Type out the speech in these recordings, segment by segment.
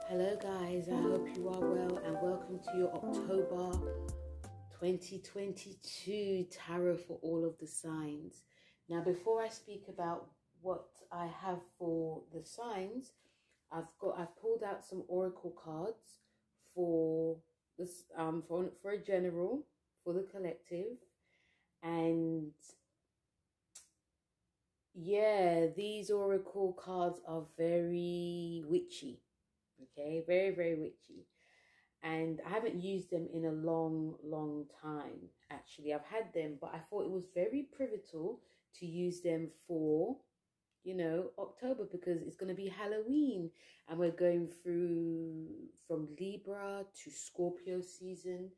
Hello guys, I hope you are well and welcome to your October 2022 tarot for all of the signs. Now before I speak about what I have for the signs, I've pulled out some oracle cards for this for a general, for the collective, and yeah, these oracle cards are very witchy. Okay, very witchy, and I haven't used them in a long time. Actually, I've had them, but I thought it was very pivotal to use them for, you know, October, because it's going to be Halloween and we're going through from Libra to Scorpio season,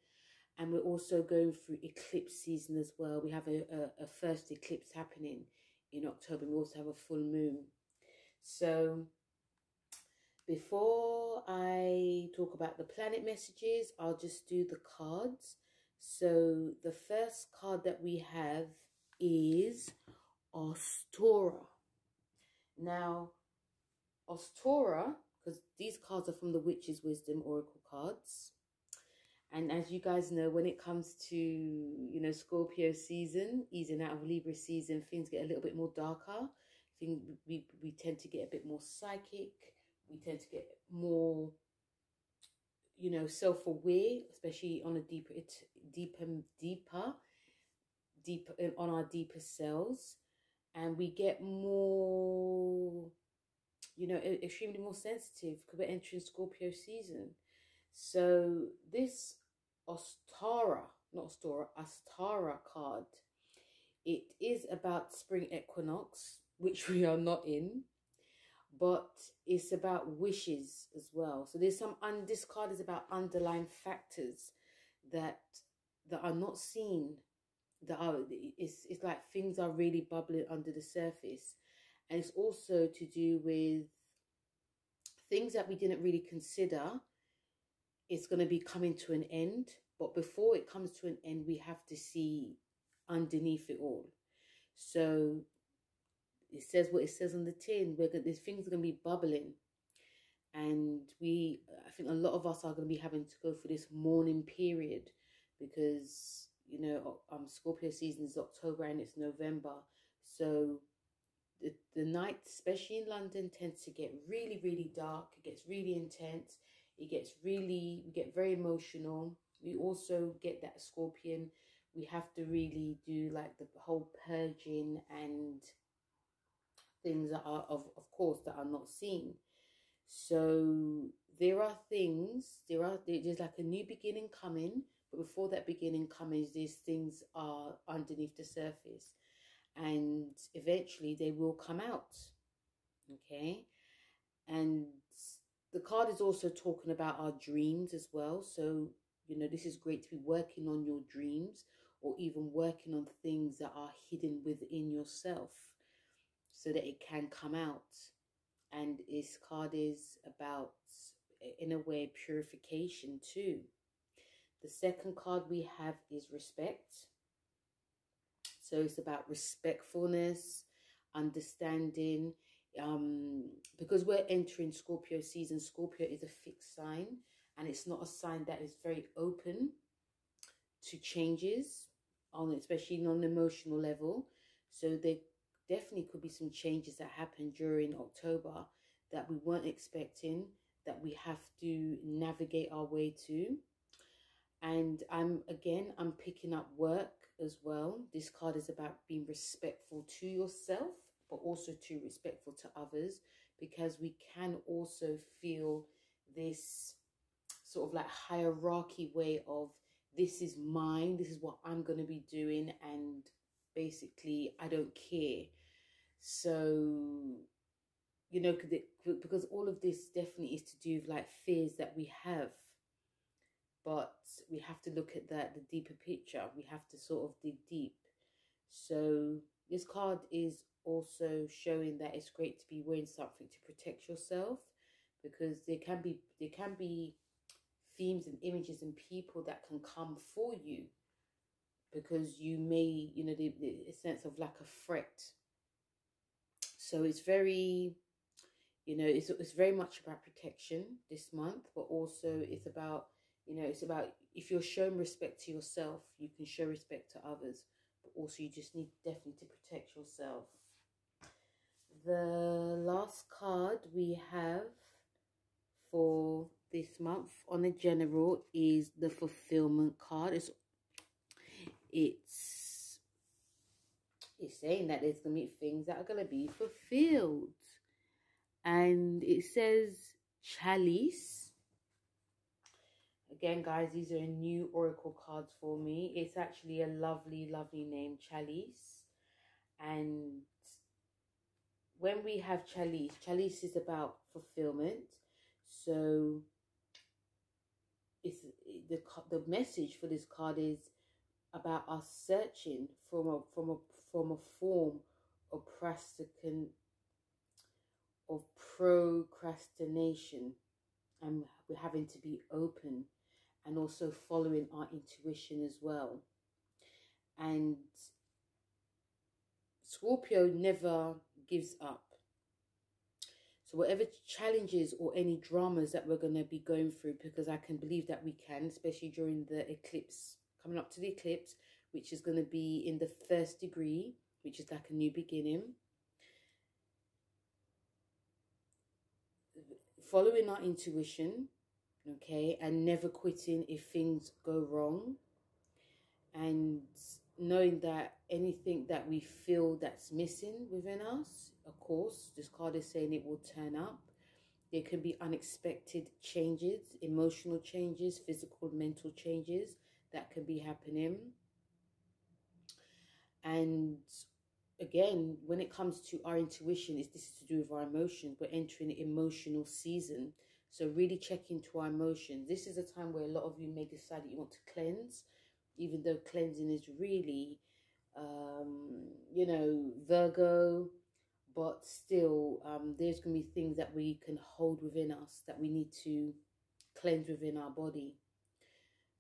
and we're also going through eclipse season as well. We have a first eclipse happening in October. We also have a full moon. So before I talk about the planet messages, I'll just do the cards. So the first card that we have is Ostora. Now, Ostora, because these cards are from the Witch's Wisdom Oracle cards. And as you guys know, when it comes to, you know, Scorpio season, easing out of Libra season, things get a little bit more darker. We tend to get a bit more psychic. We tend to get more, you know, self-aware, especially on a deeper on our deeper selves. And we get more, you know, extremely more sensitive because we're entering Scorpio season. So this Ostara card, it is about spring equinox, which we are not in, but it's about wishes as well. So there's some, this card is about underlying factors that are not seen, that are, it's like things are really bubbling under the surface. And it's also to do with things that we didn't really consider. It's going to be coming to an end, but before it comes to an end, we have to see underneath it all. So it says what it says on the tin. These things are going to be bubbling, and I think a lot of us are going to be having to go through this mourning period, because, you know, Scorpio season is October and it's November. So the night, especially in London, tends to get really dark. It gets really intense. We get very emotional. We also get that Scorpion. We have to really do like the whole purging and things that are, of course, that are not seen. So there are things, there's like a new beginning coming, but before that beginning comes, these things are underneath the surface, and eventually they will come out. Okay. And the card is also talking about our dreams as well. So, you know, this is great to be working on your dreams, or even working on things that are hidden within yourself, so that it can come out. And this card is about, in a way, purification too. The second card we have is respect. So it's about respectfulness, understanding. Because we're entering Scorpio season, Scorpio is a fixed sign, and it's not a sign that is very open to changes, especially on an emotional level. So there definitely could be some changes that happen during October that we weren't expecting, that we have to navigate our way to. And I'm picking up work as well. This card is about being respectful to yourself, but also to respectful to others, because we can also feel this sort of like hierarchy way of, this is mine, this is what I'm going to be doing, and basically I don't care. So, you know, because all of this definitely is to do with like fears that we have, but we have to look at the deeper picture. We have to sort of dig deep. So this card is also showing that it's great to be wearing something to protect yourself, because there can be themes and images and people that can come for you, because you may, you know, the sense of like a threat. So it's very, You know, it's very much about protection this month, but also it's about, you know, it's about if you're showing respect to yourself, you can show respect to others, but also you just need definitely to protect yourself. The last card we have for this month on a general is the fulfillment card. It's saying that there's going to be things that are going to be fulfilled. And it says Chalice. Again, guys, these are new oracle cards for me. It's actually a lovely, lovely name, Chalice. And when we have Chalice, Chalice is about fulfillment. So it's the message for this card is about us searching from a form of procrastination, and we're having to be open and also following our intuition as well. And Scorpio never gives up. So whatever challenges or any dramas that we're going to be going through, because I can believe that we can, especially during the eclipse, coming up to the eclipse, which is going to be in the 1st degree, which is like a new beginning. Following our intuition, okay, and never quitting if things go wrong, and knowing that anything that we feel that's missing within us, of course, this card is saying it will turn up. There can be unexpected changes, emotional changes, physical, mental changes that can be happening. And again, when it comes to our intuition, this is to do with our emotions. We're entering an emotional season. So really check into our emotions. This is a time where a lot of you may decide that you want to cleanse, even though cleansing is really, you know, Virgo, but still, there's going to be things that we can hold within us that we need to cleanse within our body.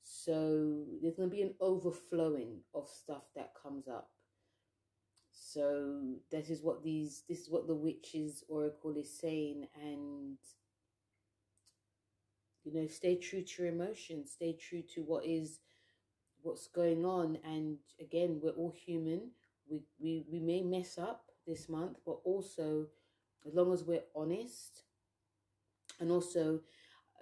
So there's going to be an overflowing of stuff that comes up. So this is what the witch's oracle is saying. And you know, stay true to your emotions, stay true to what's going on. And again, we're all human. We may mess up this month, but also as long as we're honest. And also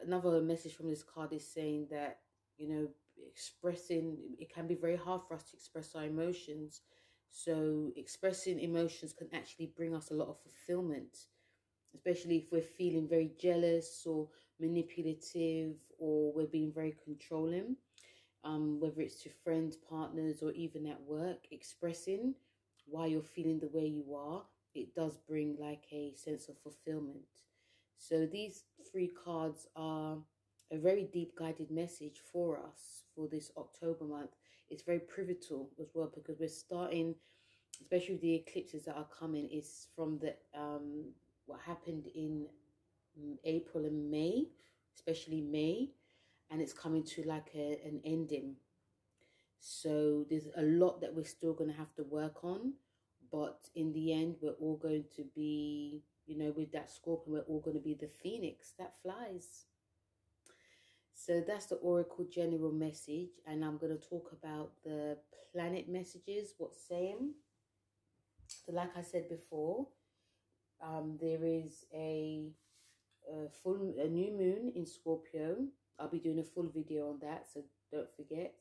another message from this card is saying that, you know, it can be very hard for us to express our emotions. So expressing emotions can actually bring us a lot of fulfillment, especially if we're feeling very jealous or manipulative, or we're being very controlling, whether it's to friends, partners, or even at work. Expressing why you're feeling the way you are, it does bring like a sense of fulfillment. So these 3 cards are a very deep guided message for us for this October month. It's very pivotal as well, because we're starting, especially with the eclipses that are coming, is from the what happened in April and May, especially May, and it's coming to like an ending. So there's a lot that we're still going to have to work on, but in the end, we're all going to be, you know, with that Scorpion, we're all going to be the phoenix that flies. So that's the oracle general message, and I'm going to talk about the planet messages, what's saying. So like I said before, there is a new moon in Scorpio. I'll be doing a full video on that, so don't forget.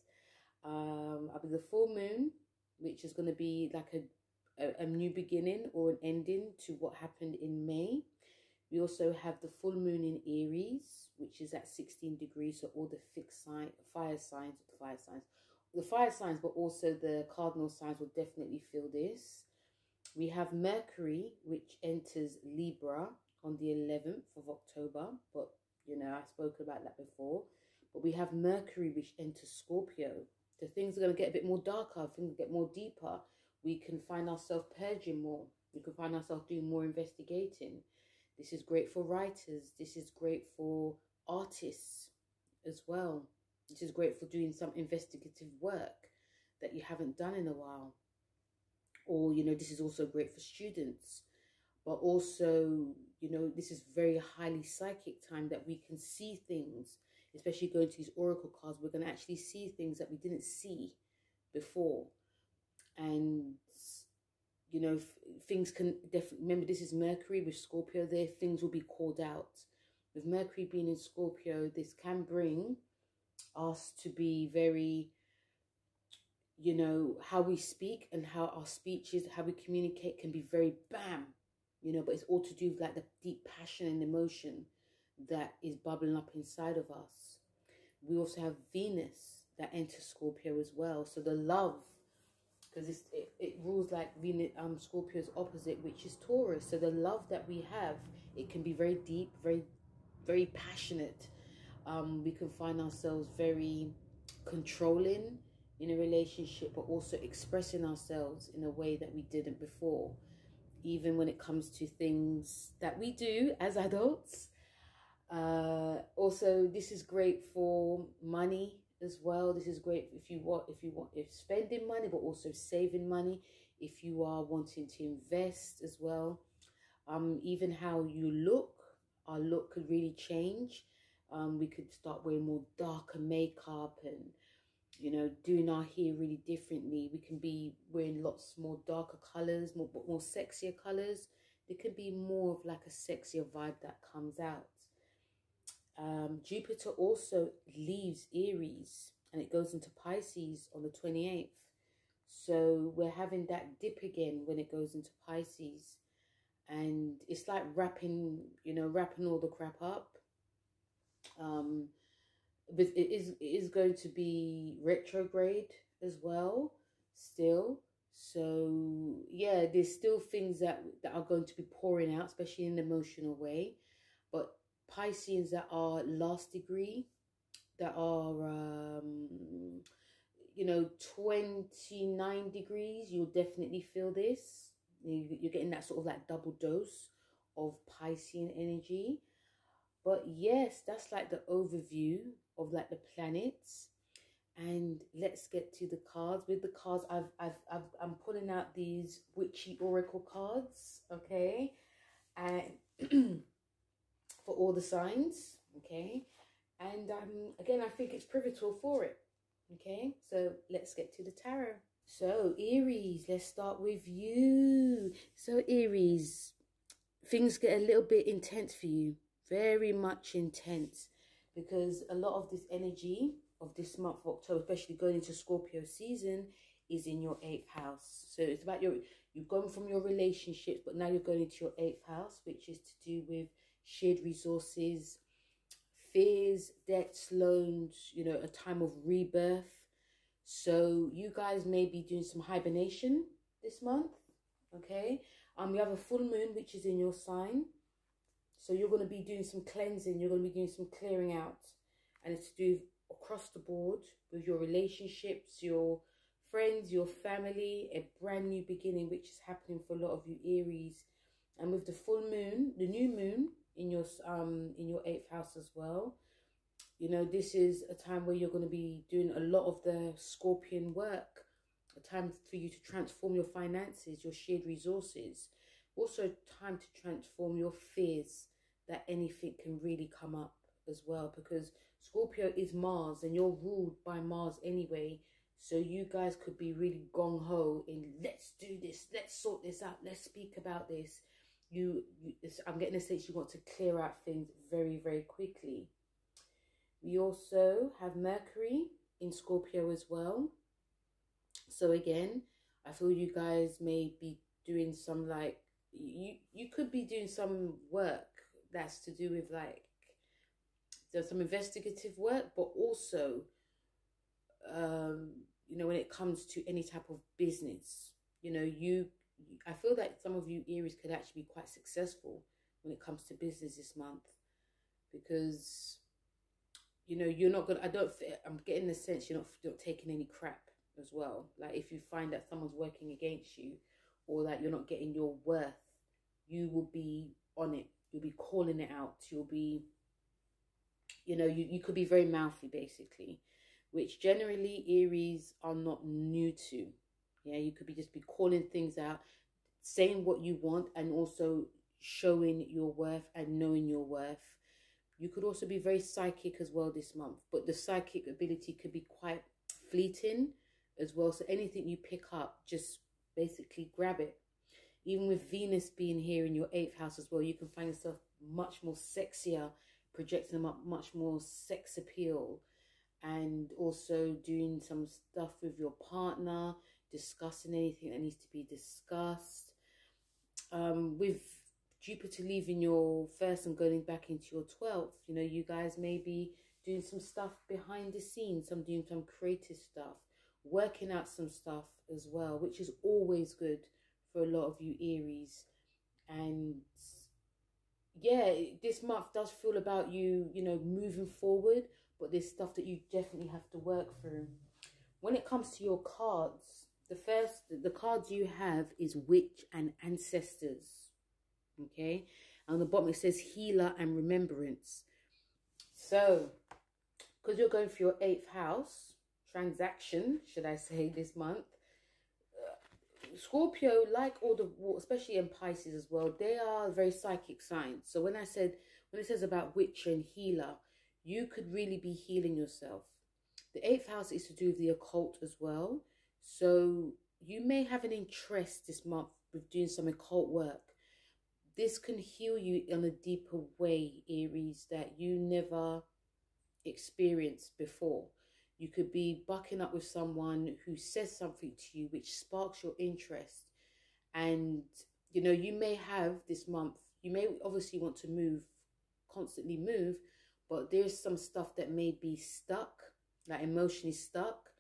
I'll be the full moon, which is going to be like a new beginning or an ending to what happened in May. We also have the full moon in Aries, which is at 16 degrees. So all the fire signs, but also the cardinal signs will definitely feel this. We have Mercury, which enters Libra on the 11th of October. But, you know, I spoke about that before. But we have Mercury, which enters Scorpio. So things are going to get a bit more darker. Things get more deeper. We can find ourselves purging more. We can find ourselves doing more investigating. This is great for writers. This is great for artists as well. This is great for doing some investigative work that you haven't done in a while. Or, you know, this is also great for students. but also, you know, this is very highly psychic time that we can see things, especially going to these oracle cards. We're going to actually see things that we didn't see before. And, you know, things can definitely, remember this is Mercury with Scorpio there, things will be called out. With Mercury being in Scorpio, this can bring us to be very, you know, how we speak and how our speech is, how we communicate can be very bam, you know, but it's all to do with like the deep passion and emotion that is bubbling up inside of us. We also have Venus that enters Scorpio as well. So the love, because it rules like Venus, Scorpio's opposite, which is Taurus. So the love that we have, it can be very deep, very, very passionate. We can find ourselves very controlling in a relationship, but also expressing ourselves in a way that we didn't before, even when it comes to things that we do as adults. Also, this is great for money as well. This is great if spending money, but also saving money, if you are wanting to invest as well. Even how you look, our look could really change. We could start wearing more darker makeup and, you know, doing our hair really differently. We can be wearing lots more darker colors, more sexier colors. There could be more of like a sexier vibe that comes out. Jupiter also leaves Aries and it goes into Pisces on the 28th. So we're having that dip again when it goes into Pisces. And it's like wrapping all the crap up. But it is going to be retrograde as well still. So yeah, there's still things that are going to be pouring out, especially in an emotional way. But Pisceans that are last degree, that are you know, 29 degrees, you'll definitely feel this. You're getting that sort of like double dose of Piscean energy. But yes, that's like the overview of like the planets. And let's get to the cards. With the cards, I'm pulling out these witchy oracle cards, okay, and for all the signs, okay. And again, I think it's pivotal for it, okay. So let's get to the tarot. So Aries, let's start with you. So Aries, things get a little bit intense for you, very much intense, because a lot of this energy of this month of October, especially going into Scorpio season, is in your 8th house. So it's about you've gone from your relationships, but now you're going into your 8th house, which is to do with shared resources, fears, debts, loans, you know, a time of rebirth. So you guys may be doing some hibernation this month, okay? You have a full moon, which is in your sign. So you're going to be doing some cleansing. You're going to be doing some clearing out. And it's to do across the board with your relationships, your friends, your family, a brand new beginning, which is happening for a lot of you Aries. And with the full moon, the new moon in your 8th house as well, you know, this is a time where you're going to be doing a lot of the Scorpion work, a time for you to transform your finances, your shared resources, also time to transform your fears that anything can really come up as well, because Scorpio is Mars and you're ruled by Mars anyway. So you guys could be really gung-ho in, let's do this, let's sort this out, let's speak about this. I'm getting a sense you want to clear out things very, very quickly. We also have Mercury in Scorpio as well. So again, I feel you guys may be doing some like, you could be doing some work that's to do with like, there's some investigative work, but also, you know, when it comes to any type of business, you know, I feel that some of you Aries could actually be quite successful when it comes to business this month, because, you know, you're not gonna, I'm getting the sense you're not taking any crap as well. Like if you find that someone's working against you or that you're not getting your worth, you will be on it. You'll be calling it out. You'll be, you know, you could be very mouthy basically, which generally Aries are not new to. Yeah, you could just be calling things out, saying what you want and also showing your worth and knowing your worth. You could also be very psychic as well this month, but the psychic ability could be quite fleeting as well. So anything you pick up, just basically grab it. Even with Venus being here in your 8th house as well, you can find yourself much more sexier, projecting them up much more sex appeal, and also doing some stuff with your partner, discussing anything that needs to be discussed. With Jupiter leaving your 1st and going back into your 12th, you know, you guys may be doing some stuff behind the scenes, doing some creative stuff, working out some stuff as well, which is always good for a lot of you Aries. And yeah, this month does feel about you, you know, moving forward, but there's stuff that you definitely have to work through. When it comes to your cards, the cards you have is Witch and Ancestors. Okay, on the bottom it says Healer and Remembrance. So because you're going for your 8th house transaction, should I say, this month, Scorpio, like all the, especially in Pisces as well, they are very psychic signs. So when it says about Witch and Healer, you could really be healing yourself. The 8th house is to do with the occult as well. So you may have an interest this month with doing some occult work. This can heal you in a deeper way, Aries, that you never experienced before. You could be bucking up with someone who says something to you which sparks your interest. And, you know, you may have this month, you may obviously want to move, constantly move, but there's some stuff that may be stuck, like emotionally stuck,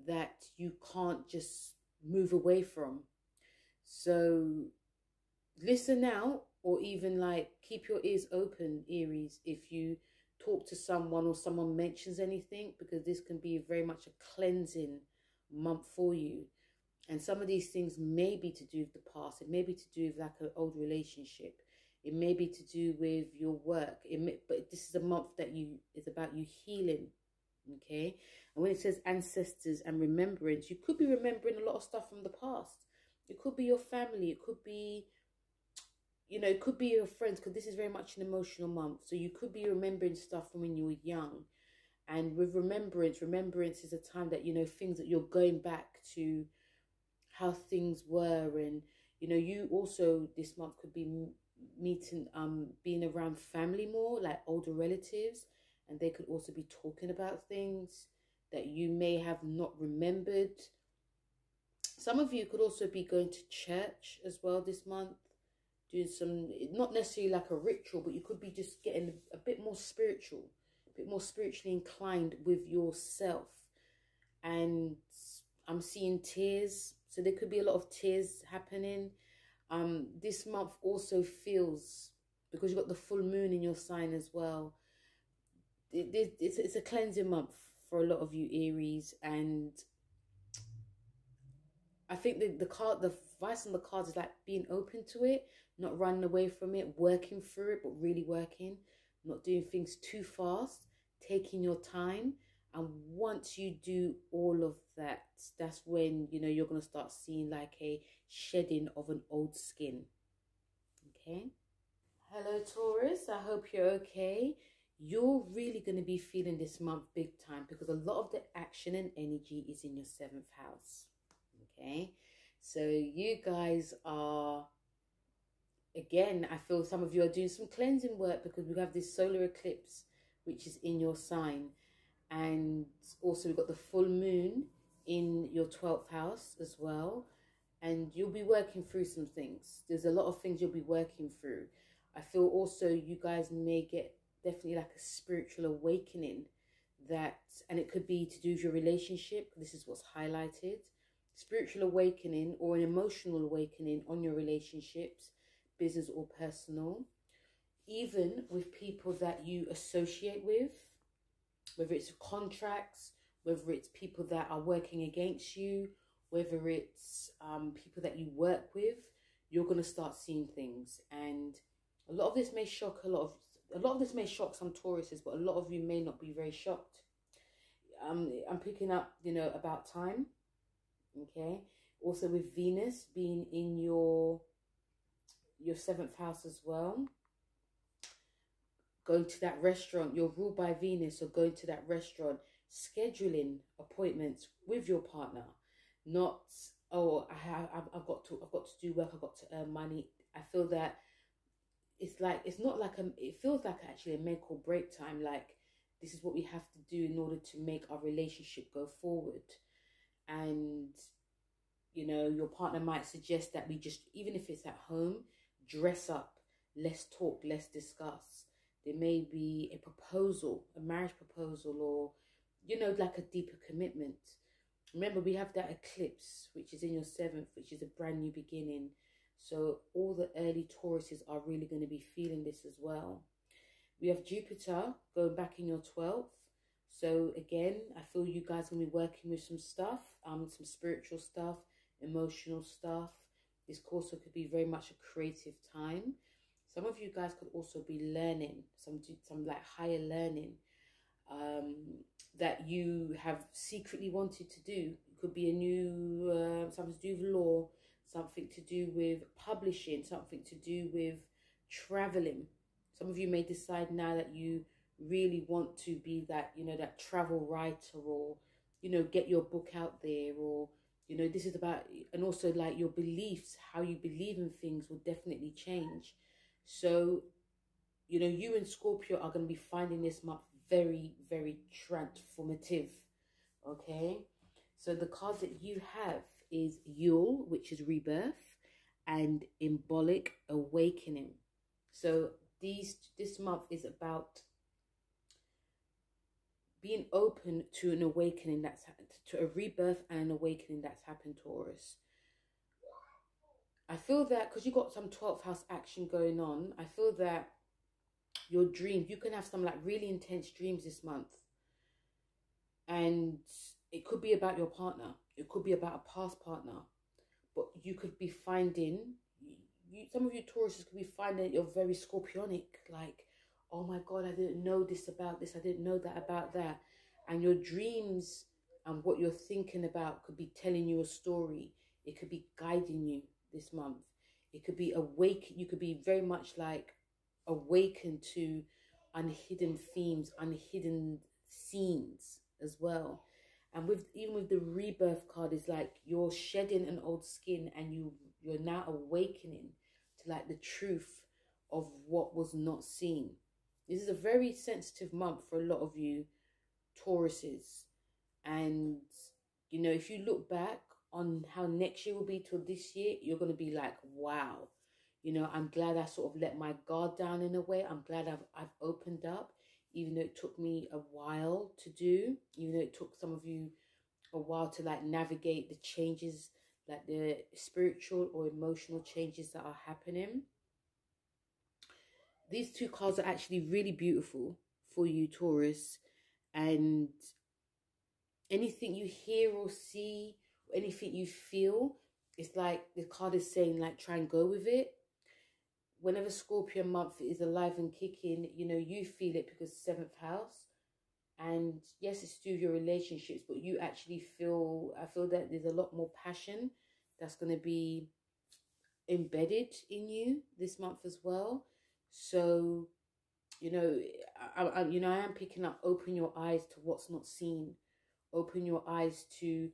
that you can't just move away from. So listen out, or even like keep your ears open, Aries, if you talk to someone or someone mentions anything, because this can be very much a cleansing month for you. And some of these things may be to do with the past. It may be to do with like an old relationship. It may be to do with your work. But this is a month that is about you healing. Okay. And when it says ancestors and remembrance, you could be remembering a lot of stuff from the past. It could be your family. It could be, you know, it could be your friends, because this is very much an emotional month. So you could be remembering stuff from when you were young. And with remembrance is a time that, you know, things that you're going back to how things were. And, you know, you also this month could be meeting, being around family more, like older relatives. And they could also be talking about things that you may have not remembered. Some of you could also be going to church as well this month, doing some, not necessarily like a ritual, but you could be just getting a bit more spiritual, a bit more spiritually inclined with yourself. And I'm seeing tears, so there could be a lot of tears happening. This month also feels, because you've got the full moon in your sign as well, it's a cleansing month for a lot of you Aries. And I think the advice on the cards is like being open to it, not running away from it, working through it, but really working, not doing things too fast, taking your time. And once you do all of that, that's when, you know, you're going to start seeing like a shedding of an old skin. Okay. Hello, Taurus. I hope you're okay. You're really going to be feeling this month big time, because a lot of the action and energy is in your 7th house. Okay. So you guys are, again, I feel some of you are doing some cleansing work, because we have this solar eclipse, which is in your sign. And also we've got the full moon in your 12th house as well. And you'll be working through some things. There's a lot of things you'll be working through. I feel also you guys may get definitely like a spiritual awakening, that, and it could be to do with your relationship. This is what's highlighted. Spiritual awakening or an emotional awakening on your relationships, business or personal. Even with people that you associate with, whether it's contracts, whether it's people that are working against you, whether it's people that you work with, you're going to start seeing things. And a lot of this may shock a lot of this may shock some Tauruses, but a lot of you may not be very shocked. I'm picking up, you know, about time. Okay. Also with Venus being in your 7th house as well. Going to that restaurant, you're ruled by Venus, so going to that restaurant, scheduling appointments with your partner, not, oh, I've got to do work, I've got to earn money. I feel that it's like, it's not like it feels like actually a make or break time. Like, this is what we have to do in order to make our relationship go forward. And you know, your partner might suggest that we just, even if it's at home, dress up, less talk, less discuss. There may be a proposal, a marriage proposal, or, you know, like a deeper commitment. Remember, we have that eclipse, which is in your 7th, which is a brand new beginning. So all the early Tauruses are really going to be feeling this as well. We have Jupiter going back in your 12th. So again, I feel you guys are going to be working with some stuff, some spiritual stuff, emotional stuff. This also could be very much a creative time. Some of you guys could also be learning, some like higher learning that you have secretly wanted to do. It could be a new, something to do with law, something to do with publishing, something to do with traveling. Some of you may decide now that you really want to be that, you know, that travel writer, or, you know, get your book out there, or, you know, this is about, and also like your beliefs, how you believe in things will definitely change. So, you know, you and Scorpio are going to be finding this month very, very transformative. Okay. So the cards that you have is Yule, which is rebirth, and Embolic, awakening. So this month is about being open to an awakening that's happened, to a rebirth and an awakening that's happened, Taurus. I feel that because you got some 12th house action going on, I feel that your dreams, you can have some like really intense dreams this month. And it could be about your partner. It could be about a past partner. But you could be finding, some of you Tauruses could be finding that you're very scorpionic. Like, oh my God, I didn't know this about this. I didn't know that about that. And your dreams and what you're thinking about could be telling you a story. It could be guiding you this month. It could be awake. You could be very much like awakened to unhidden themes, unhidden scenes as well. And even with the rebirth card, it's like you're shedding an old skin and you're now awakening to like the truth of what was not seen. This is a very sensitive month for a lot of you Tauruses. And, you know, if you look back on how next year will be till this year, you're going to be like, wow, you know, I'm glad I sort of let my guard down in a way. I'm glad I've opened up, even though it took me a while to do, even though it took some of you a while to like navigate the changes, like the spiritual or emotional changes that are happening. These two cards are actually really beautiful for you, Taurus. And anything you hear or see, or anything you feel, it's like the card is saying, like, try and go with it. Whenever Scorpio month is alive and kicking, you know, you feel it because 7th house. And yes, it's to do with your relationships, but you actually feel, I feel that there's a lot more passion that's going to be embedded in you this month as well. So, you know, I am picking up, open your eyes to what's not seen. Open your eyes to,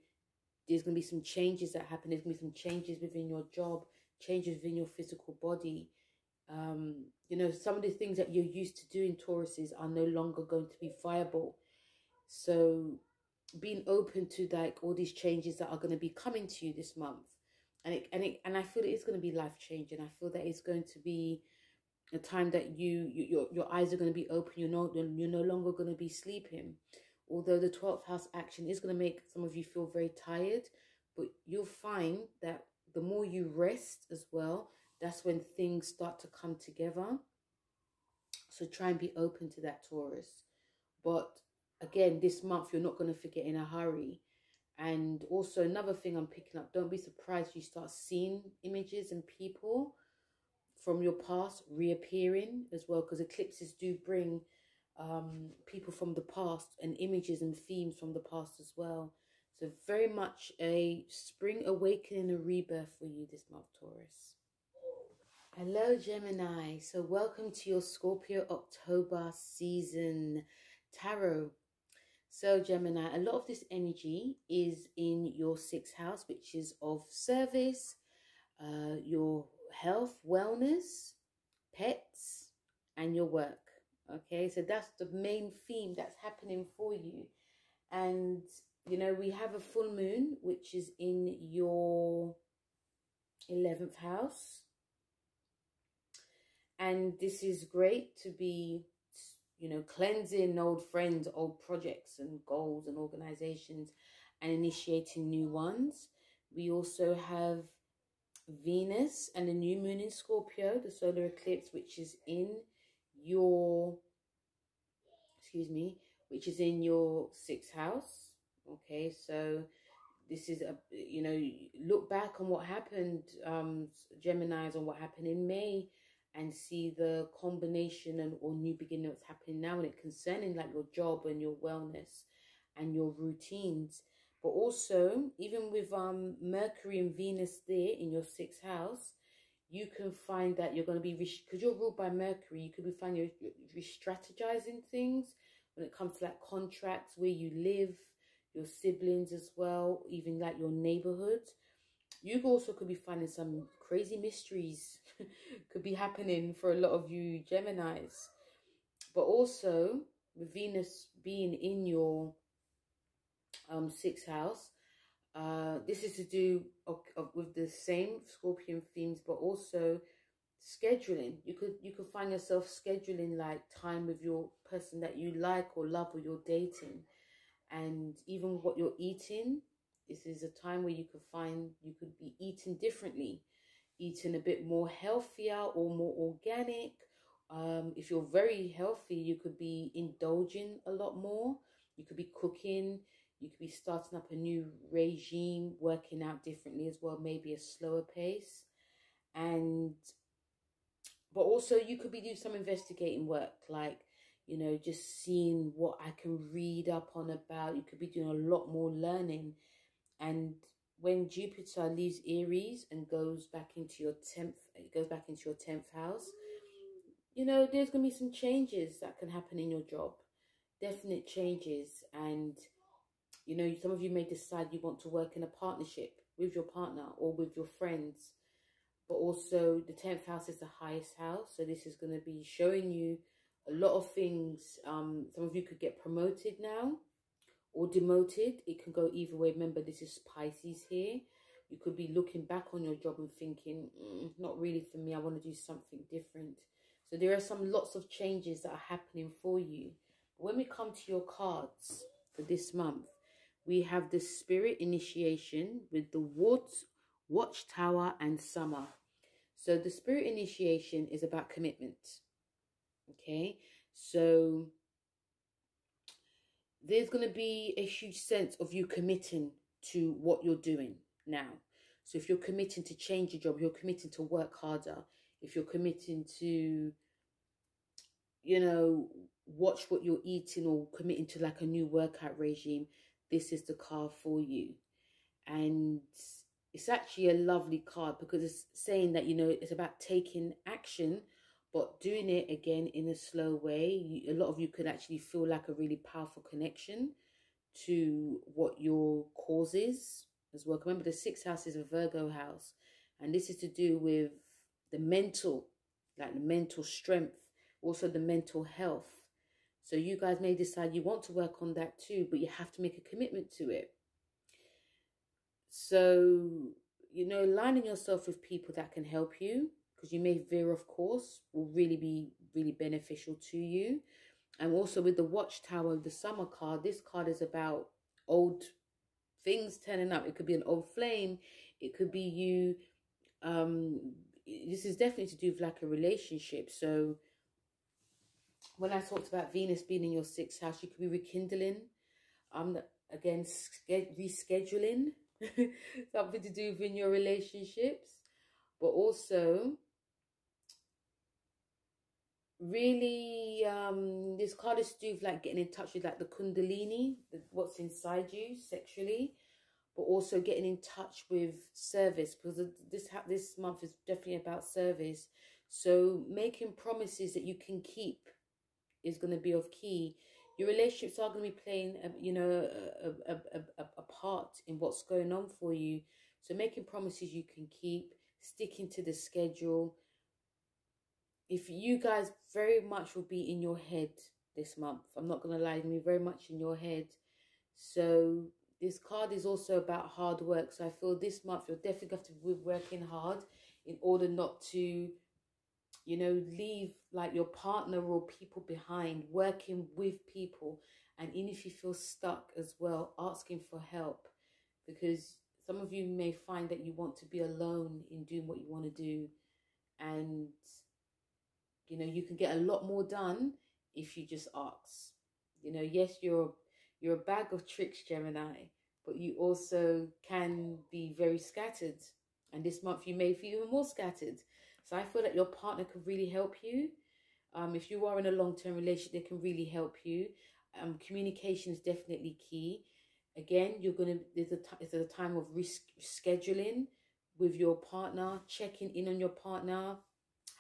there's going to be some changes that happen. There's going to be some changes within your job, changes within your physical body. You know, some of the things that you're used to doing, Tauruses, are no longer going to be viable. So being open to like all these changes that are going to be coming to you this month. And I feel it is going to be life-changing. I feel that it's going to be a time that your eyes are going to be open. You're no longer going to be sleeping. Although the 12th house action is going to make some of you feel very tired, but you'll find that the more you rest as well, that's when things start to come together. So try and be open to that, Taurus. But again, this month, you're not going to forget in a hurry. And also another thing I'm picking up, don't be surprised you start seeing images and people from your past reappearing as well, because eclipses do bring people from the past and images and themes from the past as well. So very much a spring awakening, a rebirth for you this month, Taurus. Hello, Gemini. So welcome to your Scorpio October season tarot. So Gemini, a lot of this energy is in your 6th house, which is of service, your health, wellness, pets, and your work. Okay, so that's the main theme that's happening for you. And, you know, we have a full moon, which is in your 11th house. And this is great to be, you know, cleansing old friends, old projects and goals and organizations and initiating new ones. We also have Venus and the new moon in Scorpio, the solar eclipse, which is in your, which is in your 6th house. Okay, so this is a, you know, look back on what happened, Geminis, on what happened in May, and see the combination and or new beginning that's happening now, and it concerning like your job and your wellness and your routines. But also, even with Mercury and Venus there in your 6th house, you can find that you're going to be, because you're ruled by Mercury, you could be finding you're re-strategizing things when it comes to like contracts, where you live, your siblings as well, even like your neighborhood. You also could be finding some crazy mysteries could be happening for a lot of you Geminis. But also, with Venus being in your 6th house, this is to do with the same Scorpion themes, but also scheduling. You could find yourself scheduling like time with your person that you like or love or you're dating, and even what you're eating. This is a time where you could find you could be eating differently, eating a bit more healthier or more organic. If you're very healthy, you could be indulging a lot more. You could be cooking. You could be starting up a new regime, working out differently as well, maybe a slower pace. But also you could be doing some investigating work, like, you know, just seeing what I can read up on about. You could be doing a lot more learning. And when Jupiter leaves Aries and goes back into your 10th house, you know, there's going to be some changes that can happen in your job. Definite changes. And, you know, some of you may decide you want to work in a partnership with your partner or with your friends. But also the 10th house is the highest house. So this is going to be showing you a lot of things. Some of you could get promoted now or demoted. It can go either way. Remember, this is Pisces here. You could be looking back on your job and thinking, not really for me. I want to do something different. So there are lots of changes that are happening for you. But when we come to your cards for this month, we have the Spirit Initiation with the Watchtower and Summer. So the Spirit Initiation is about commitment. Okay, so there's going to be a huge sense of you committing to what you're doing now. So if you're committing to change your job, you're committing to work harder. If you're committing to, you know, watch what you're eating, or committing to like a new workout regime, this is the card for you. And it's actually a lovely card because it's saying that, you know, it's about taking action, but doing it again in a slow way. A lot of you could actually feel like a really powerful connection to what your cause is as well. Remember, the 6th house is a Virgo house, and this is to do with the mental, like the mental strength, also the mental health. So you guys may decide you want to work on that too, but you have to make a commitment to it. So, you know, aligning yourself with people that can help you, because you may veer off course, will really be beneficial to you. And also with the Watchtower, the Summer card, this card is about old things turning up. It could be an old flame. It could be you. This is definitely to do with like a relationship. So when I talked about Venus being in your 6th house, you could be rekindling, again, rescheduling something to do within your relationships, but also really this card is to do with like getting in touch with like the Kundalini, what's inside you sexually. but also getting in touch with service, because this month is definitely about service. So making promises that you can keep is going to be of key. Your relationships are going to be playing, a part in what's going on for you. So making promises you can keep, sticking to the schedule. If you guys very much will be in your head this month, I'm not going to lie, me very much in your head. So this card is also about hard work. So I feel this month you're definitely going to have to be working hard in order not to, you know, leave like your partner or people behind, working with people. And even if you feel stuck as well, asking for help, because some of you may find that you want to be alone in doing what you want to do. And, you know, you can get a lot more done if you just ask. You know, yes, you're a bag of tricks, Gemini, but you also can be very scattered. And this month you may feel even more scattered. So I feel that your partner could really help you. If you are in a long-term relationship, they can really help you. Communication is definitely key. Again, it's a time of rescheduling with your partner, checking in on your partner,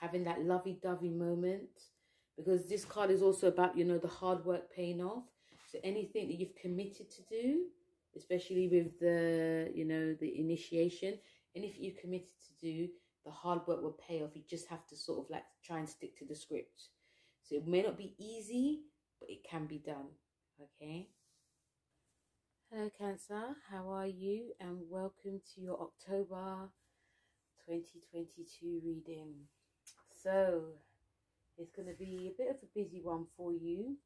having that lovey-dovey moment, because this card is also about, you know, the hard work paying off. So anything that you've committed to do, especially with the, you know, the initiation, anything you've committed to do, the hard work will pay off. You just have to sort of like try and stick to the script. So it may not be easy, but it can be done. Okay. Hello, Cancer. How are you? And welcome to your October 2022 reading. So it's going to be a bit of a busy one for you.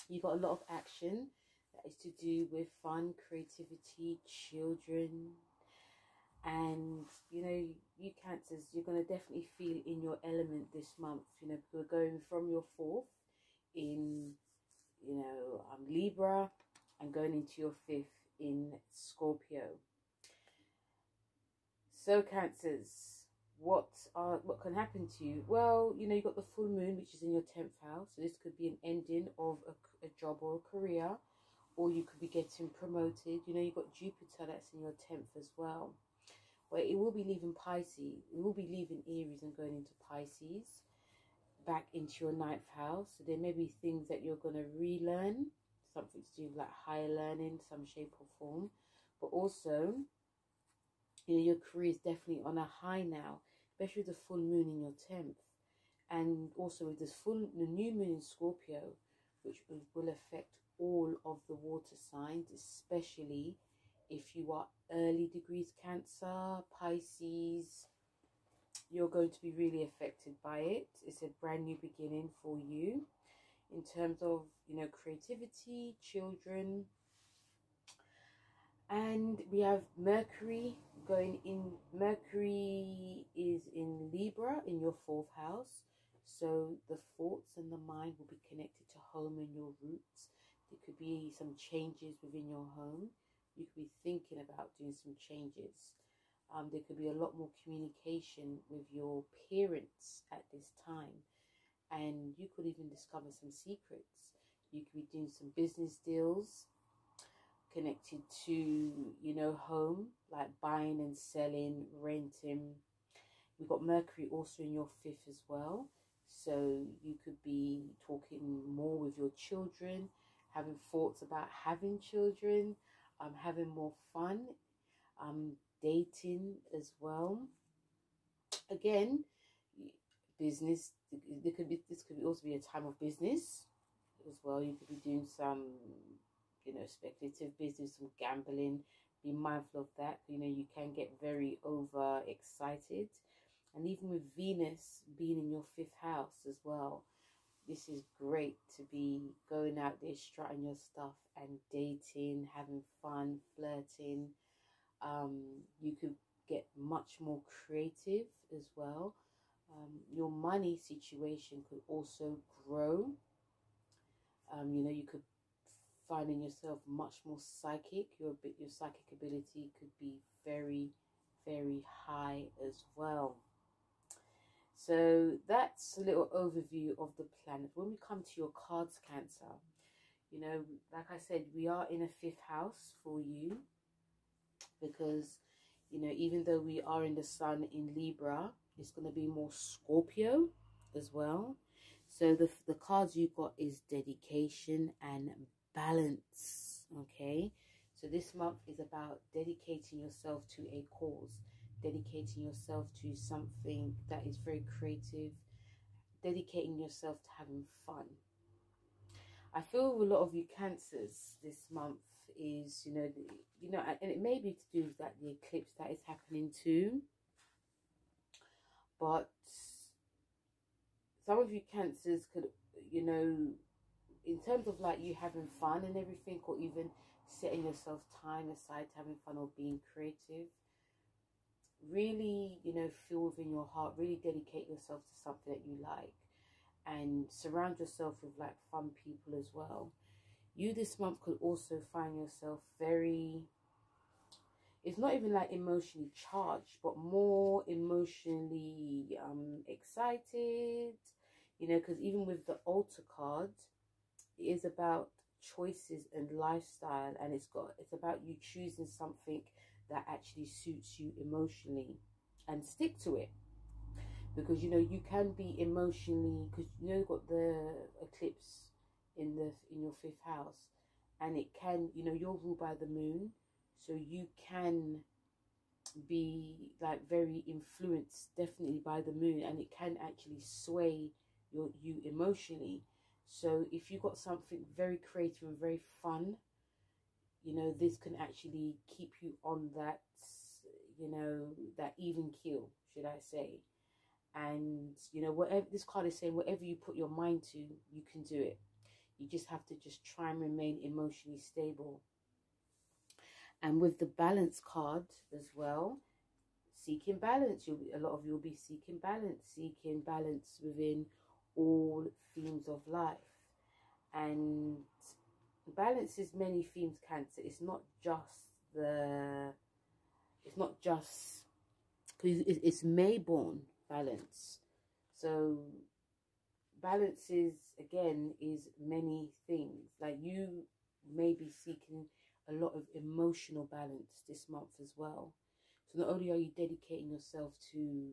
You've got a lot of action that is to do with fun, creativity, children. And, you know, you Cancers, you're going to definitely feel in your element this month. You know, we're going from your 4th in, you know, Libra, and going into your 5th in Scorpio. So Cancers, what can happen to you? Well, you know, you've got the full moon, which is in your 10th house. So this could be an ending of a job or a career, or you could be getting promoted. You know, you've got Jupiter that's in your 10th as well. But it will be leaving Pisces. It will be leaving Aries and going into Pisces, back into your 9th house. So there may be things that you're going to relearn, something to do with like higher learning, some shape or form. But also, you know, your career is definitely on a high now, especially with the full moon in your 10th. And also with the new moon in Scorpio, which will affect all of the water signs, especially if you are early degrees Cancer, Pisces. You're going to be really affected by it. It's a brand new beginning for you in terms of, you know, creativity, children. And we have Mercury going in. Mercury is in Libra in your 4th house. So the thoughts and the mind will be connected to home and your roots. There could be some changes within your home. You could be thinking about doing some changes. There could be a lot more communication with your parents at this time. And you could even discover some secrets. You could be doing some business deals connected to, you know, home, like buying and selling, renting. We've got Mercury also in your 5th as well. So you could be talking more with your children, having thoughts about having children, having more fun, dating as well. Again, business, this could also be a time of business as well. You could be doing some, you know, speculative business, some gambling. Be mindful of that. You know, you can get very over excited. And even with Venus being in your 5th house as well, this is great to be going out there, strutting your stuff and dating, having fun, flirting. You could get much more creative as well. Your money situation could also grow. You know, you could finding yourself much more psychic. Your psychic ability could be very, very high as well. So that's a little overview of the planet. When we come to your cards, Cancer, you know, like I said, we are in a 5th house for you. because, you know, even though we are in the sun in Libra, it's going to be more Scorpio as well. So the cards you got is dedication and balance, okay? So this month is about dedicating yourself to a cause, dedicating yourself to something that is very creative, dedicating yourself to having fun. I feel a lot of you Cancers this month is, you know, and it may be to do with that the eclipse that is happening too. But some of you Cancers could, you know, in terms of like you having fun and everything, or even setting yourself time aside to having fun or being creative, really, you know, feel within your heart, really dedicate yourself to something that you like, and surround yourself with like fun people as well. You this month could also find yourself very, it's not even like emotionally charged, but more emotionally excited, you know, because even with the altar card, it is about choices and lifestyle, and it's about you choosing something that actually suits you emotionally and stick to it. Because, you know, you can be emotionally, because, you know, you've got the eclipse in your 5th house, and it can, you know, you're ruled by the moon, so you can be like very influenced definitely by the moon, and it can actually sway you emotionally. So if you got something very creative and very fun, you know, this can actually keep you on that, you know, that even keel, should I say. And, you know, whatever this card is saying, whatever you put your mind to, you can do it. You just have to just try and remain emotionally stable. And with the balance card as well, seeking balance. A lot of you will be seeking balance within all themes of life. And balance is many themes, Cancer. It's not just because it's Mayborn balance. So balance is, again, is many things. Like you may be seeking a lot of emotional balance this month as well. So not only are you dedicating yourself to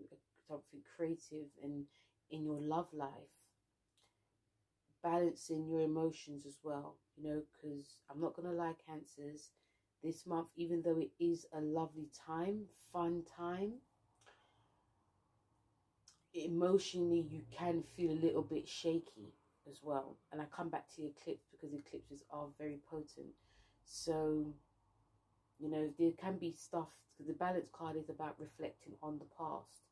something creative and in your love life, balancing your emotions as well, you know, because I'm not going to lie, Cancers, this month, even though it is a lovely time, fun time, emotionally you can feel a little bit shaky as well. And I come back to the eclipse because eclipses are very potent. So, you know, there can be stuff, because the balance card is about reflecting on the past,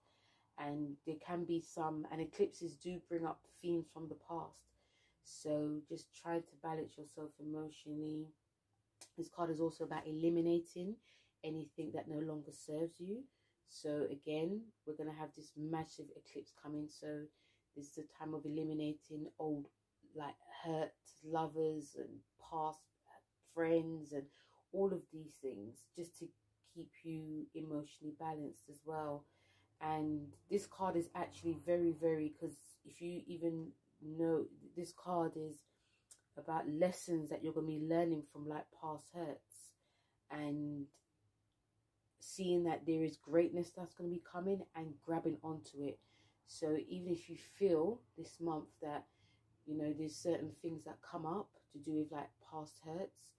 and there can be some, and eclipses do bring up themes from the past. So just try to balance yourself emotionally. This card is also about eliminating anything that no longer serves you. So again, we're going to have this massive eclipse coming. So this is the time of eliminating old, like, hurt lovers and past friends and all of these things, just to keep you emotionally balanced as well. And this card is actually very, very, because if you even know, this card is about lessons that you're going to be learning from like past hurts, and seeing that there is greatness that's going to be coming and grabbing onto it. So even if you feel this month that, you know, there's certain things that come up to do with like past hurts,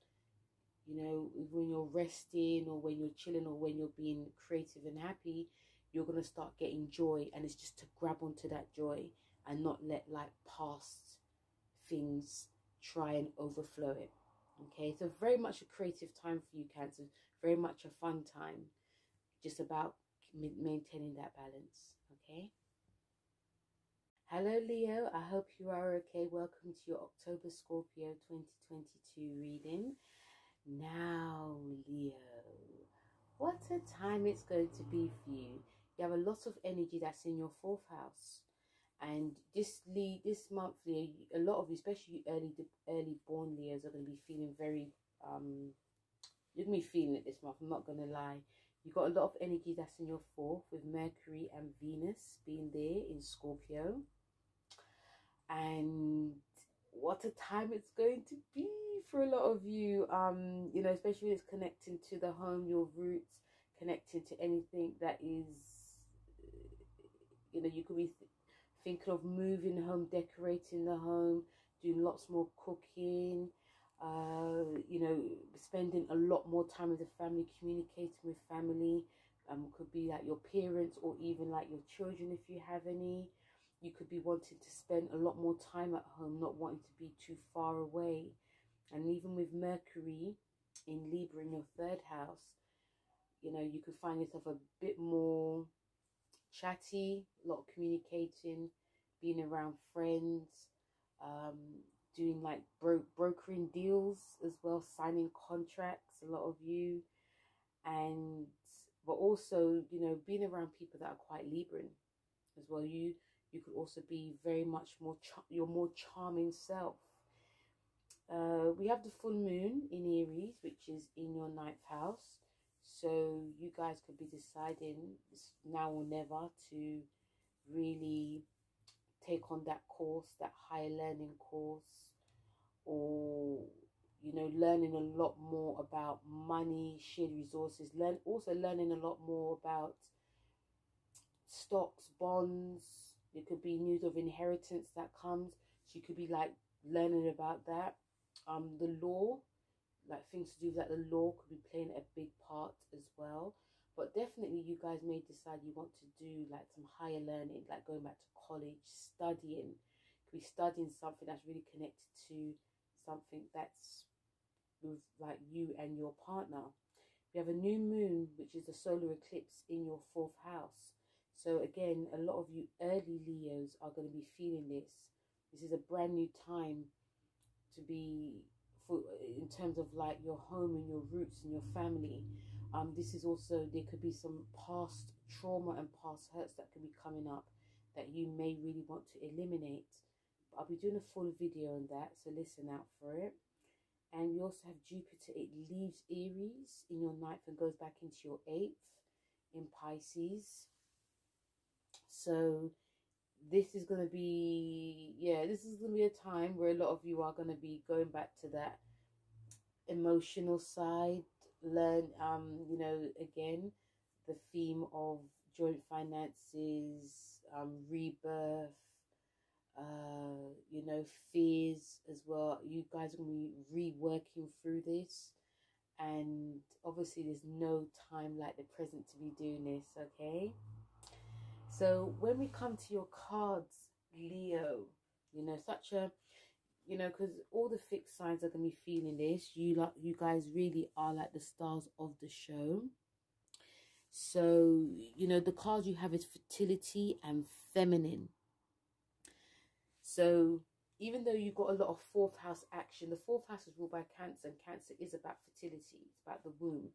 you know, when you're resting or when you're chilling or when you're being creative and happy, you're going to start getting joy, and it's just to grab onto that joy and not let like past things try and overflow it. Okay, so very much a creative time for you, Cancer, very much a fun time, just about maintaining that balance. Okay, hello Leo, I hope you are okay. Welcome to your October Scorpio 2022 reading. Now Leo, what a time it's going to be for you. You have a lot of energy that's in your 4th house. And this month, Leo, a lot of you, especially early born Leos, are going to be feeling very, you're going to be feeling it this month, I'm not going to lie. You've got a lot of energy that's in your 4th, with Mercury and Venus being there in Scorpio. And what a time it's going to be for a lot of you. You know, especially when it's connecting to the home, your roots, connecting to anything that is, you know, you could be thinking of moving home, decorating the home, doing lots more cooking, you know, spending a lot more time with the family, communicating with family. Could be like your parents or even like your children if you have any. You could be wanting to spend a lot more time at home, not wanting to be too far away. And even with Mercury in Libra in your third house, you know, you could find yourself a bit more chatty, a lot of communicating, being around friends, doing like brokering deals as well, signing contracts, a lot of you. And but also, you know, being around people that are quite Libran as well. You could also be very much more your more charming self. We have the full moon in Aries, which is in your ninth house. So you guys could be deciding now or never to really take on that course, that higher learning course, or, you know, learning a lot more about money, shared resources, also learning a lot more about stocks, bonds. There could be news of inheritance that comes. So you could be like learning about that. The law, like things to do with like the law could be playing a big part as well. But definitely you guys may decide you want to do like some higher learning, like going back to college, studying. Could be studying something that's really connected to something that's with like you and your partner. We have a new moon, which is a solar eclipse in your fourth house. So again, a lot of you early Leos are going to be feeling this. This is a brand new time to be for in terms of like your home and your roots and your family. This is also, there could be some past trauma and past hurts that could be coming up that you may really want to eliminate. But I'll be doing a full video on that, so listen out for it. And we also have Jupiter. It leaves Aries in your ninth and goes back into your eighth in Pisces. So this is going to be, yeah, this is going to be a time where a lot of you are going to be going back to that emotional side. Learn, you know, again, the theme of joint finances, rebirth, you know, fears as well. You guys are going to be reworking through this. And obviously there's no time like the present to be doing this, okay? So when we come to your cards, Leo, you know, such a, you know, because all the fixed signs are going to be feeling this. You guys really are like the stars of the show. So, you know, the cards you have is fertility and feminine. So even though you've got a lot of fourth house action, the fourth house is ruled by Cancer, and Cancer is about fertility. It's about the womb.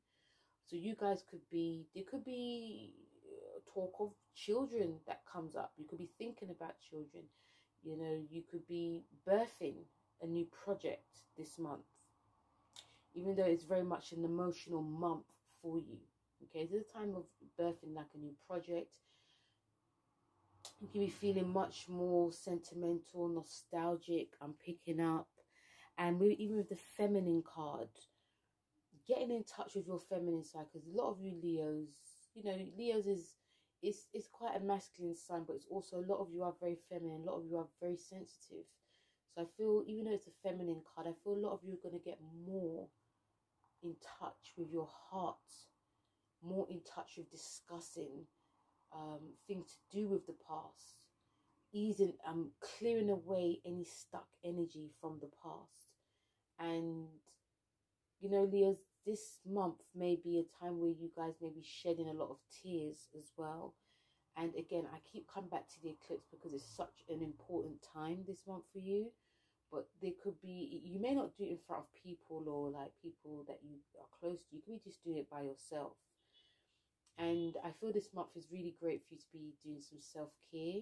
So you guys could be, there could be talk of children that comes up. You could be thinking about children. You know, you could be birthing a new project this month, even though it's very much an emotional month for you. Okay, this is a time of birthing like a new project. You can be feeling much more sentimental, nostalgic. I'm picking up. And even with the feminine card, getting in touch with your feminine side, because a lot of you Leos, you know, Leos is it's quite a masculine sign, but it's also a lot of you are very feminine, a lot of you are very sensitive. So I feel, even though it's a feminine card, I feel a lot of you are going to get more in touch with your heart, more in touch with discussing things to do with the past, easing clearing away any stuck energy from the past. And you know, Leos, this month may be a time where you guys may be shedding a lot of tears as well. And again, I keep coming back to the eclipse because it's such an important time this month for you. But there could be, you may not do it in front of people or like people that you are close to. You could be just doing it by yourself. And I feel this month is really great for you to be doing some self-care.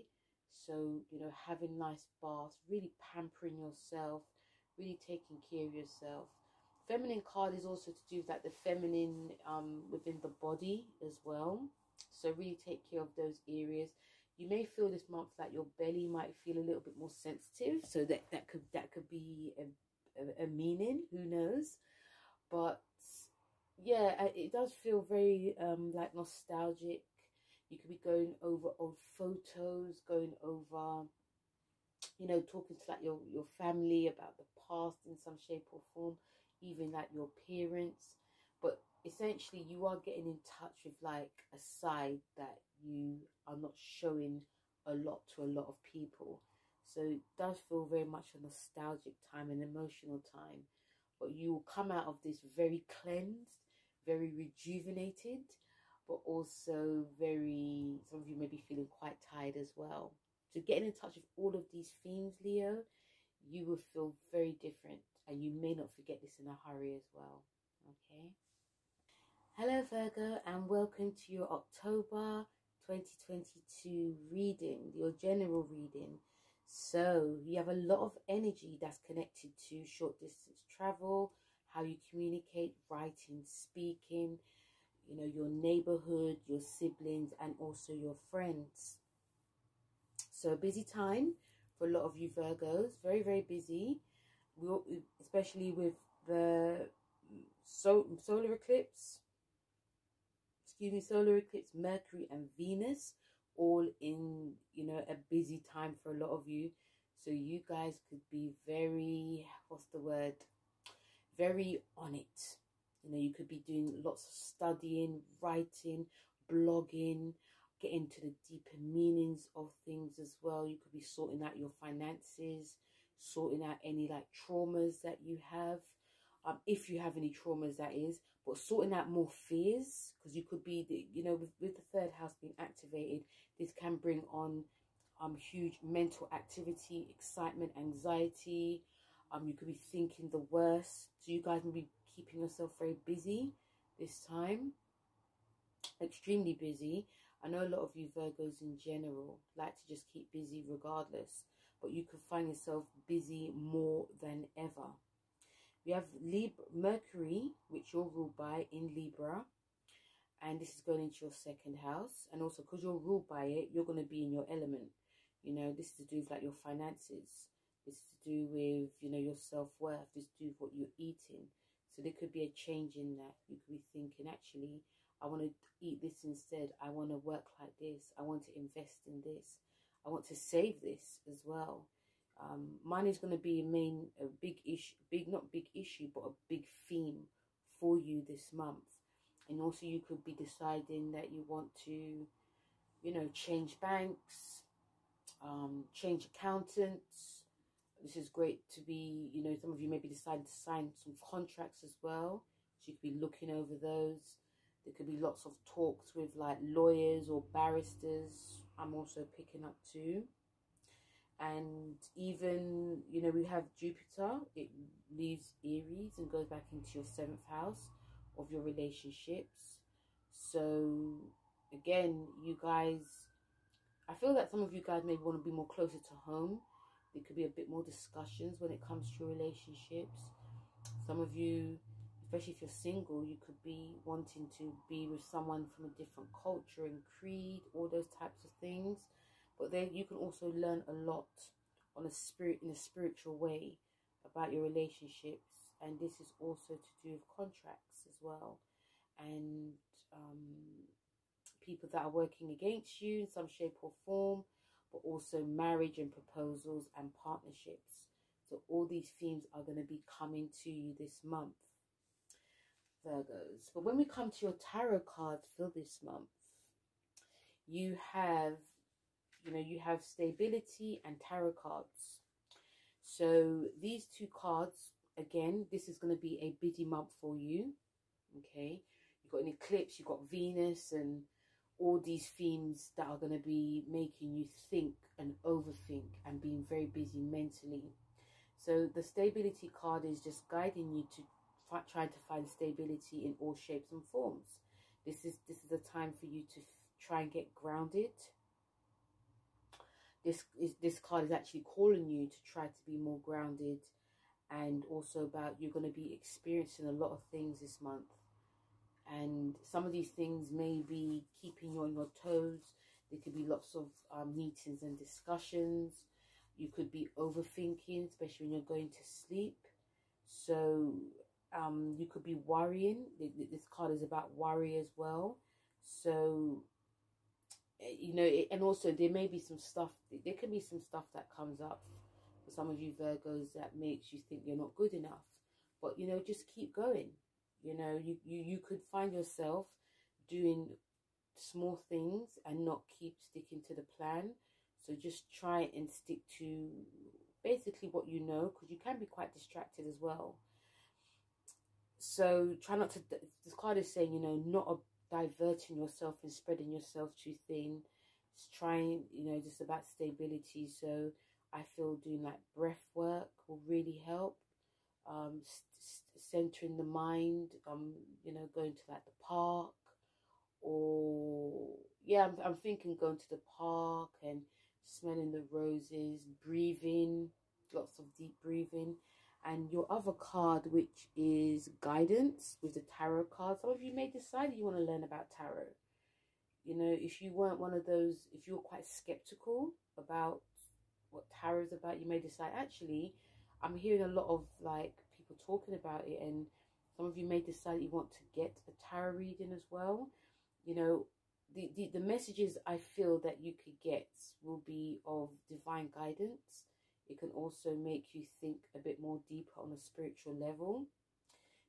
So, you know, having nice baths, really pampering yourself, really taking care of yourself. Feminine card is also to do with like the feminine within the body as well. So really take care of those areas. You may feel this month that your belly might feel a little bit more sensitive, so that could be a meaning, who knows. But yeah, it does feel very like nostalgic. You could be going over old photos, going over, you know, talking to like your family about the past in some shape or form, even like your parents. But essentially you are getting in touch with like a side that you are not showing a lot to a lot of people. So it does feel very much a nostalgic time, an emotional time. But you will come out of this very cleansed, very rejuvenated, but also very, some of you may be feeling quite tired as well. So getting in touch with all of these themes, Leo, you will feel very different, and you may not forget this in a hurry as well. Okay. Hello Virgo, and welcome to your October 2022 reading, your general reading. So you have a lot of energy that's connected to short distance travel, how you communicate, writing, speaking, you know, your neighborhood, your siblings, and also your friends. So a busy time for a lot of you Virgos, very, very busy. Especially with the solar eclipse, Mercury and Venus, all in, you know, a busy time for a lot of you. So you guys could be very, what's the word? Very on it. You know, you could be doing lots of studying, writing, blogging, getting to the deeper meanings of things as well. You could be sorting out your finances, sorting out any like traumas that you have. If you have any traumas, that is, but sorting out more fears, because you could be, you know, with the third house being activated, this can bring on huge mental activity, excitement, anxiety. You could be thinking the worst. So you guys will be keeping yourself very busy this time, extremely busy. I know a lot of you Virgos in general like to just keep busy regardless, but you could find yourself busy more than ever. We have Libra, Mercury, which you're ruled by in Libra, and this is going into your second house. And also because you're ruled by it, you're going to be in your element. You know, this is to do with like your finances. This is to do with, you know, your self-worth. This is to do with what you're eating. So there could be a change in that. You could be thinking, actually, I want to eat this instead. I want to work like this. I want to invest in this. I want to save this as well. Money is going to be a big issue, not big issue, but a big theme for you this month. And also you could be deciding that you want to, you know, change banks, change accountants. This is great to be, you know, some of you may be deciding to sign some contracts as well. So you could be looking over those. There could be lots of talks with like lawyers or barristers. I'm also picking up too. And even, you know, we have Jupiter. It leaves Aries and goes back into your 7th house of your relationships. So again, you guys, I feel that some of you guys maybe want to be more closer to home. There could be a bit more discussions when it comes to your relationships. Some of you, especially if you're single, you could be wanting to be with someone from a different culture and creed, all those types of things. But then you can also learn a lot in a spiritual way about your relationships. And this is also to do with contracts as well. And people that are working against you in some shape or form, but also marriage and proposals and partnerships. So all these themes are going to be coming to you this month, Virgos. But when we come to your tarot cards for this month, you have, you know, you have stability and tarot cards. So these two cards, again, this is going to be a busy month for you. Okay, you've got an eclipse, you've got Venus, and all these themes that are going to be making you think and overthink and being very busy mentally. So the stability card is just guiding you to try to find stability in all shapes and forms. This is a time for you to try and get grounded. This card is actually calling you to try to be more grounded, and also about you're going to be experiencing a lot of things this month. And some of these things may be keeping you on your toes. There could be lots of meetings and discussions. You could be overthinking, especially when you're going to sleep. So you could be worrying. This card is about worry as well. So, you know, and also there may be some stuff, there can be some stuff that comes up for some of you Virgos that makes you think you're not good enough. But, you know, just keep going. You know, you could find yourself doing small things and not keep sticking to the plan. So just try and stick to basically what you know, because you can be quite distracted as well. So try not to, this card is saying, you know, not diverting yourself and spreading yourself too thin. Just trying, you know, just about stability. So I feel doing like breath work will really help. Centering the mind, you know, going to like the park, or yeah, I'm thinking going to the park and smelling the roses, breathing, lots of deep breathing. And your other card, which is guidance with the tarot card, some of you may decide you want to learn about tarot. You know, if you weren't one of those, if you're quite skeptical about what tarot is about, you may decide, actually, I'm hearing a lot of like people talking about it, and some of you may decide you want to get a tarot reading as well. You know, the messages I feel that you could get will be of divine guidance. It can also make you think a bit more deeper on a spiritual level,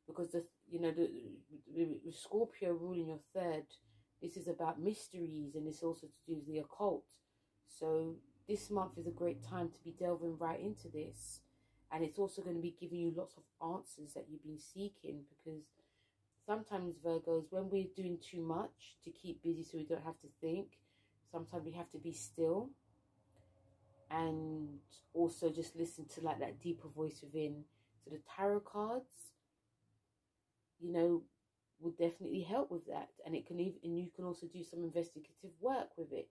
because the, you know, the Scorpio ruling your third, this is about mysteries, and it's also to do with the occult. So this month is a great time to be delving right into this, and it's also going to be giving you lots of answers that you've been seeking, because sometimes Virgos, when we're doing too much to keep busy so we don't have to think, sometimes we have to be still and also just listen to like that deeper voice within. So the tarot cards, you know, will definitely help with that. And it can even, and you can also do some investigative work with it.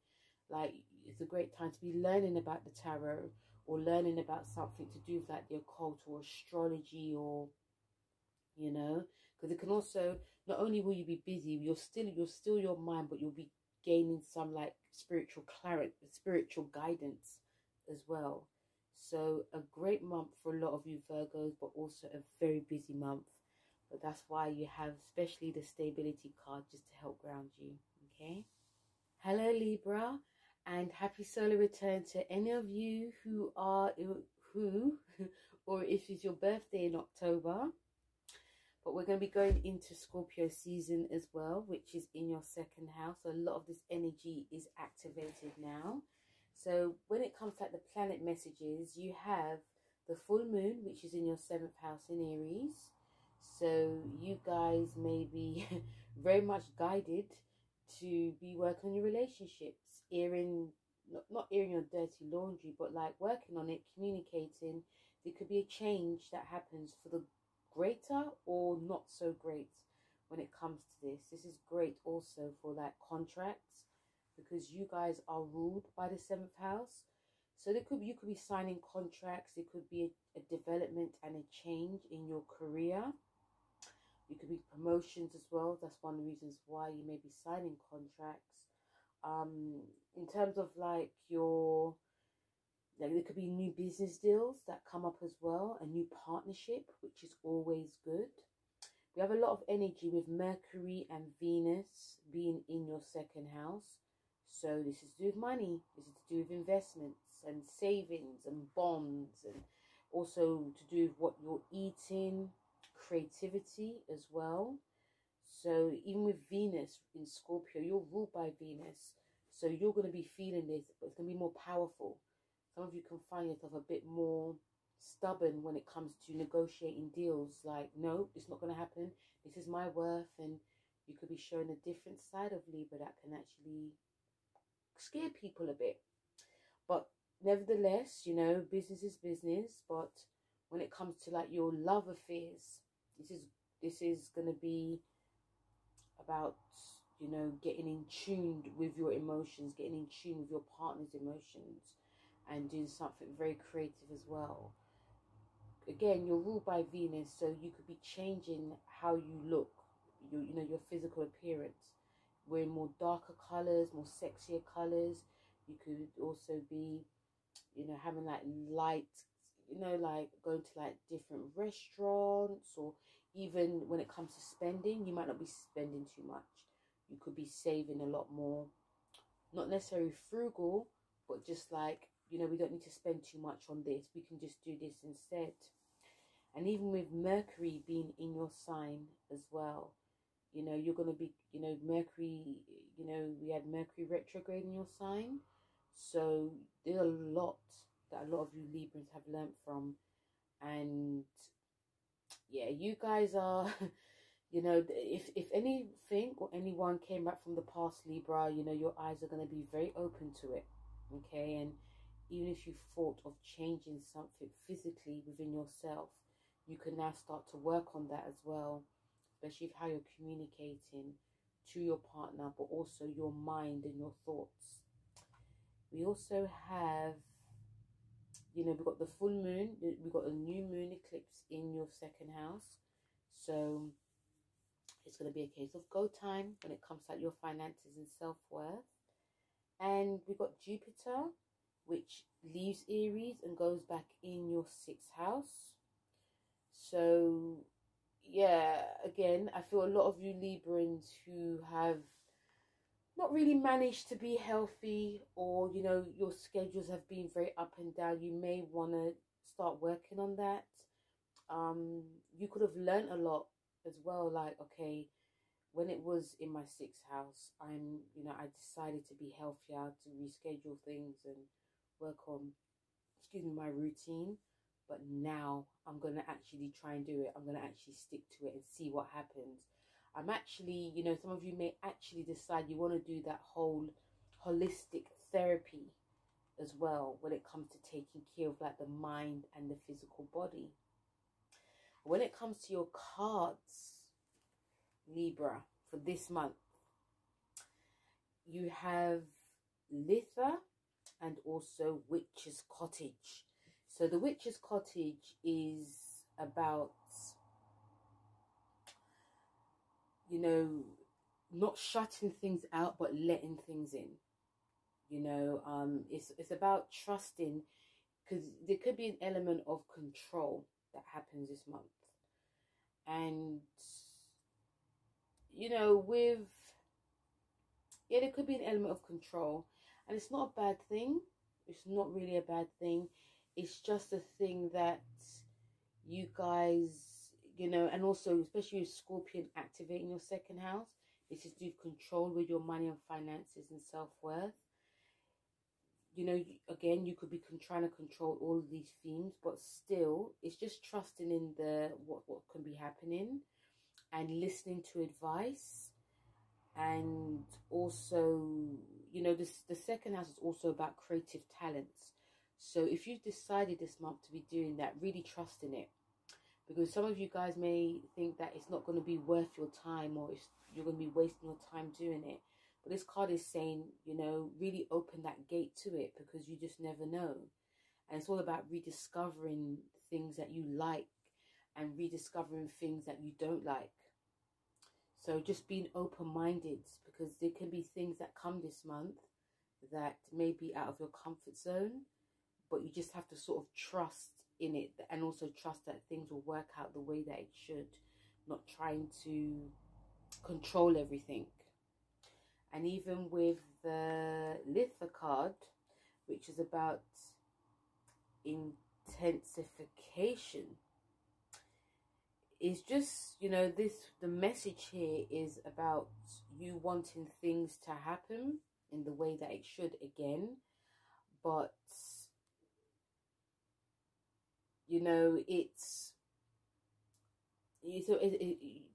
Like, it's a great time to be learning about the tarot, or learning about something to do with like the occult or astrology, or, you know, because it can also, not only will you be busy, you're still your mind, but you'll be gaining some like spiritual clarity, spiritual guidance as well. So a great month for a lot of you Virgos, but also a very busy month. But that's why you have especially the stability card, just to help ground you. Okay. Hello Libra, and happy solar return to any of you who are or if it's your birthday in October. But we're going to be going into Scorpio season as well, which is in your second house. So a lot of this energy is activated now. So when it comes to like the planet messages, you have the full moon, which is in your 7th house in Aries. So you guys may be very much guided to be working on your relationships, not airing your dirty laundry, but like working on it, communicating. There could be a change that happens for the greater or not so great when it comes to this. This is great also for like contracts, because you guys are ruled by the 7th house. So you could be signing contracts. It could be a development and a change in your career. You could be promotions as well. That's one of the reasons why you may be signing contracts. In terms of like your, like, there could be new business deals that come up as well, a new partnership, which is always good. We have a lot of energy with Mercury and Venus being in your second house. So this is to do with money, this is to do with investments and savings and bonds, and also to do with what you're eating, creativity as well. So even with Venus in Scorpio, you're ruled by Venus. So you're going to be feeling this, but it's going to be more powerful. Some of you can find yourself a bit more stubborn when it comes to negotiating deals. Like, no, it's not going to happen. This is my worth. And you could be showing a different side of Libra that can actually scare people a bit. But nevertheless, you know, business is business. But when it comes to like your love affairs, this is going to be about, you know, getting in tune with your emotions, getting in tune with your partner's emotions, and doing something very creative as well. Again, you're ruled by Venus, so you could be changing how you look, you know, your physical appearance. wearing more darker colors, more sexier colors. You could also be, you know, having like light, you know, like going to like different restaurants, or even when it comes to spending, you might not be spending too much. You could be saving a lot more. Not necessarily frugal, but just like, you know, we don't need to spend too much on this. We can just do this instead. And even with Mercury being in your sign as well, you know, you're going to be, you know, Mercury, you know, we had Mercury retrograde in your sign. So there's a lot that a lot of you Librans have learnt from. And yeah, you guys are, you know, if anything or anyone came back from the past, Libra, you know, your eyes are going to be very open to it. Okay. And even if you thought of changing something physically within yourself, you can now start to work on that as well, especially with how you're communicating to your partner, but also your mind and your thoughts. We also have, you know, we've got the full moon, we've got a new moon eclipse in your second house. So it's going to be a case of go time when it comes to like your finances and self-worth. And we've got Jupiter, which leaves Aries and goes back in your sixth house. So yeah, again, I feel a lot of you Librans who have not really managed to be healthy, or, you know, your schedules have been very up and down, you may want to start working on that. You could have learned a lot as well, like, okay, when it was in my sixth house, you know, I decided to be healthier, to reschedule things and work on, excuse me, my routine. But now I'm going to actually try and do it. I'm going to actually stick to it and see what happens. I'm actually, you know, some of you may actually decide you want to do that whole holistic therapy as well when it comes to taking care of like the mind and the physical body. When it comes to your cards, Libra, for this month, you have Litha and also Witch's Cottage. So the Witch's Cottage is about, you know, not shutting things out, but letting things in. You know, it's about trusting, because there could be an element of control that happens this month. And, you know, yeah, there could be an element of control. And it's not a bad thing. It's not really a bad thing. It's just a thing that you guys, you know, and also especially with Scorpion activating your second house, this is to do control with your money and finances and self-worth. You know, again, you could be trying to control all of these themes, but still, it's just trusting in what can be happening and listening to advice. And also, you know, the second house is also about creative talents. So if you've decided this month to be doing that, really trust in it. Because some of you guys may think that it's not going to be worth your time, or you're going to be wasting your time doing it. But this card is saying, you know, really open that gate to it, because you just never know. And it's all about rediscovering things that you like and rediscovering things that you don't like. So just being open-minded, because there can be things that come this month that may be out of your comfort zone, but you just have to sort of trust in it, and also trust that things will work out the way that it should, not trying to control everything. And even with the Litha card, which is about intensification, it's just, you know, the message here is about you wanting things to happen in the way that it should again. But, you know,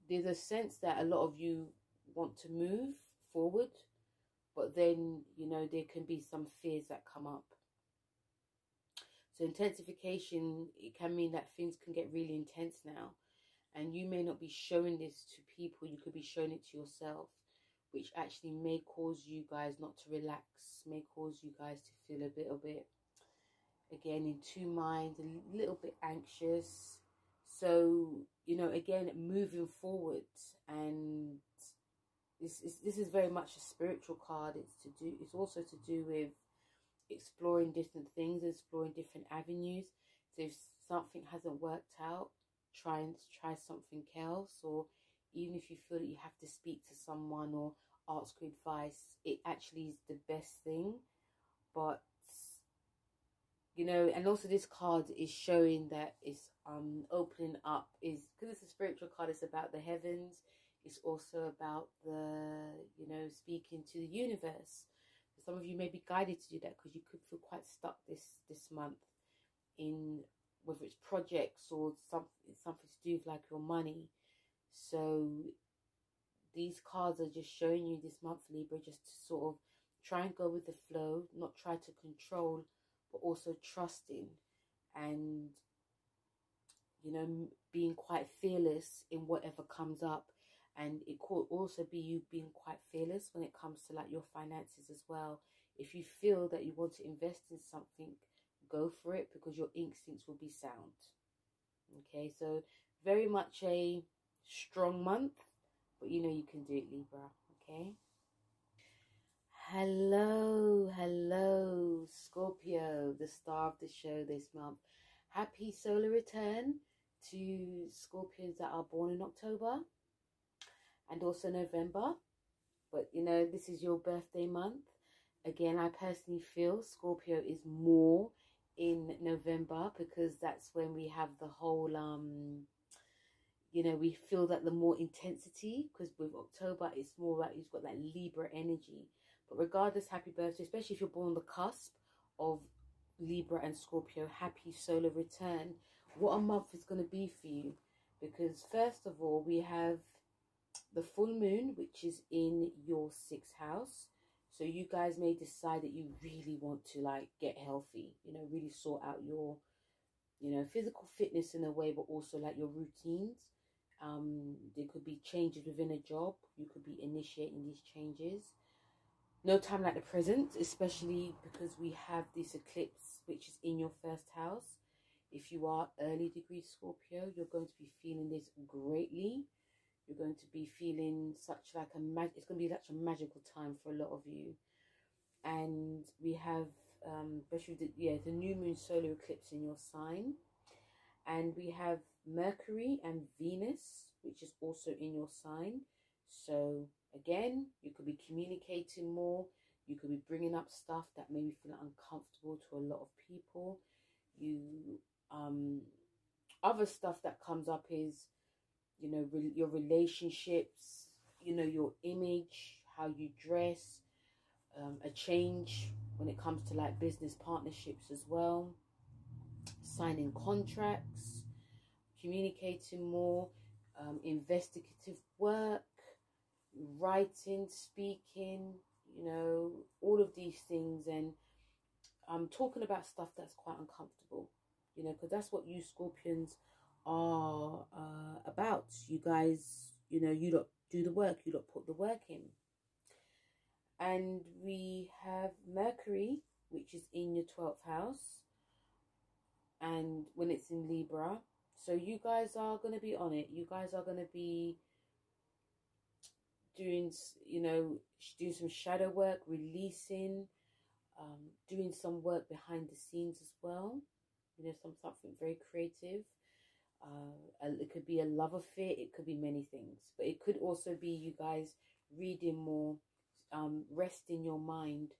there's a sense that a lot of you want to move forward, but then, you know, there can be some fears that come up. So intensification, it can mean that things can get really intense now. And you may not be showing this to people, you could be showing it to yourself, which actually may cause you guys not to relax, may cause you guys to feel a little bit, again, in two minds, a little bit anxious. So, you know, again, moving forward and this is very much a spiritual card. It's also to do with exploring different things, exploring different avenues. So if something hasn't worked out, try something else. Or even if you feel that you have to speak to someone or ask advice, it actually is the best thing. But you know, and also this card is showing that it's opening up, is because it's a spiritual card. It's about the heavens. It's also about the, you know, speaking to the universe. Some of you may be guided to do that because you could feel quite stuck this month in whether it's projects or something to do with like your money. So these cards are just showing you this month, Libra, just to sort of try and go with the flow, not try to control, but also trusting and, you know, being quite fearless in whatever comes up. And it could also be you being quite fearless when it comes to like your finances as well. If you feel that you want to invest in something, go for it, because your instincts will be sound. Okay, so very much a strong month, but you know you can do it, Libra. Okay. Hello, Scorpio, the star of the show this month. Happy solar return to Scorpions that are born in October and also November. But you know, this is your birthday month. Again, I personally feel Scorpio is more in November because that's when we have the whole you know, we feel that the more intensity, because with October it's more like you've got that Libra energy. But regardless, happy birthday, especially if you're born on the cusp of Libra and Scorpio. Happy solar return. What a month is going to be for you, because first of all we have the full moon, which is in your 6th house. So you guys may decide that you really want to like get healthy, you know, really sort out your, you know, physical fitness in a way, but also like your routines. There could be changes within a job. You could be initiating these changes. No time like the present, especially because we have this eclipse, which is in your 1st house. If you are early degree Scorpio, you're going to be feeling this greatly. You're going to be feeling such like it's going to be such a magical time for a lot of you. And we have, especially the new moon solar eclipse in your sign. And we have Mercury and Venus, which is also in your sign. So again, you could be communicating more. You could be bringing up stuff that maybe feel uncomfortable to a lot of people. Other stuff that comes up is, you know, your relationships, you know, your image, how you dress, a change when it comes to like business partnerships as well, signing contracts, communicating more, investigative work, writing, speaking, you know, all of these things. And I'm talking about stuff that's quite uncomfortable, you know, because that's what you Scorpions are about. You guys, you know, you don't do the work, you don't put the work in. And we have Mercury, which is in your 12th house, and when it's in Libra. So you guys are going to be on it. You guys are going to be doing, you know, doing some shadow work, releasing, doing some work behind the scenes as well. You know, something very creative. It could be a love affair. It could be many things. But it could also be you guys reading more, resting your mind.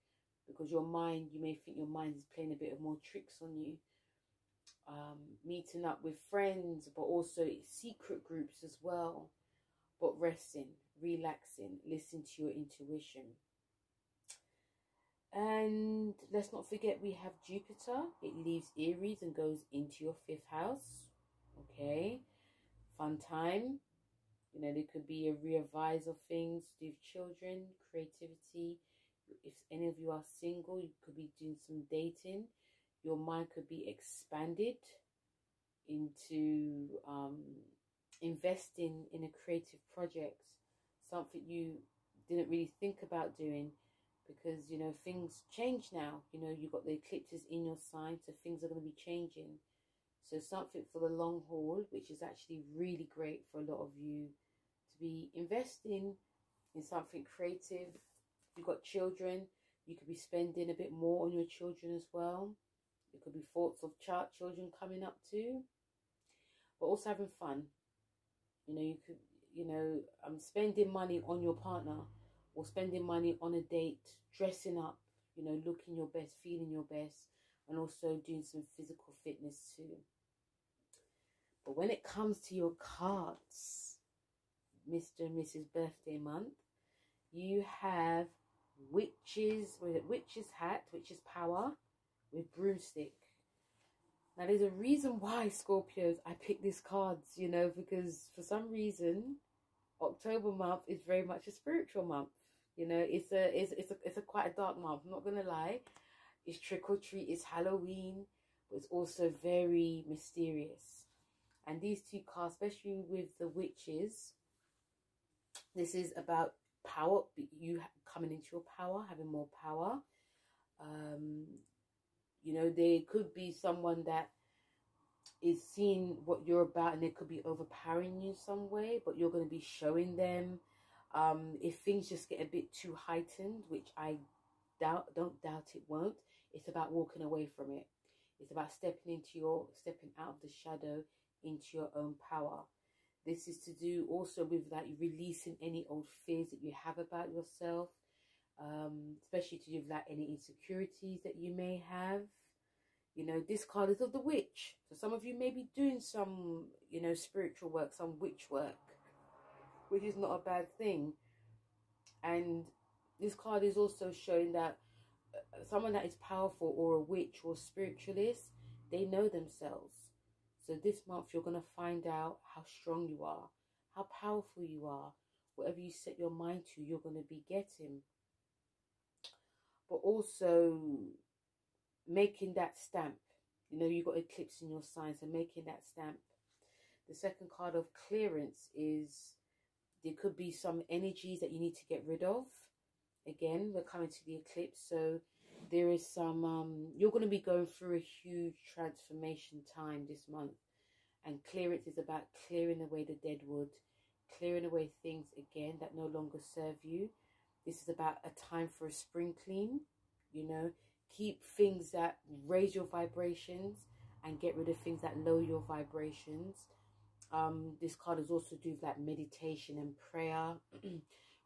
Because your mind, you may think your mind is playing a bit of more tricks on you. Meeting up with friends, but also secret groups as well. But resting, relaxing, listen to your intuition. And let's not forget we have Jupiter. It leaves Aries and goes into your 5th house. Okay, fun time. You know, there could be a revise of things to do with children, creativity. If any of you are single, you could be doing some dating. Your mind could be expanded into investing in a creative project, something you didn't really think about doing, because, you know, things change now. You know, you've got the eclipses in your sign, so things are going to be changing. So something for the long haul, which is actually really great for a lot of you to be investing in something creative. If you've got children, you could be spending a bit more on your children as well. It could be thoughts of children coming up too, but also having fun. You know, you could, spending money on your partner, or spending money on a date, dressing up, looking your best, feeling your best, and also doing some physical fitness too. But when it comes to your cards, Mr. and Mrs. Birthday Month, you have witches, witch's hat, witch's power with broomstick. Now, there's a reason why, Scorpios, I picked these cards, because for some reason, October month is very much a spiritual month. It's a quite a dark month. I'm not gonna lie. It's trick or treat. It's Halloween, but it's also very mysterious. And these two cards, especially with the witches, this is about power. You coming into your power, having more power. There could be someone that is seeing what you're about, and they could be overpowering you some way, but you're going to be showing them. If things just get a bit too heightened, which I don't doubt it won't, it's about walking away from it. It's about stepping out of the shadow into your own power. This is to do also with like releasing any old fears that you have about yourself, especially to do with like any insecurities that you may have. This card is of the witch. So some of you may be doing some, spiritual work, some witch work, which is not a bad thing. And this card is also showing that someone that is powerful, or a witch or spiritualist, they know themselves. So this month you're going to find out how strong you are, how powerful you are. Whatever you set your mind to, you're going to be getting. But also making that stamp. You've got eclipse in your sign, so making that stamp. The second card of clearance is there could be some energies that you need to get rid of. Again, we're coming to the eclipse, so there is some you're going to be going through a huge transformation time this month, and clearance is about clearing away the dead wood, clearing away things again that no longer serve you. This is about a time for a spring clean. Keep things that raise your vibrations and get rid of things that lower your vibrations. This card is also do with like meditation and prayer,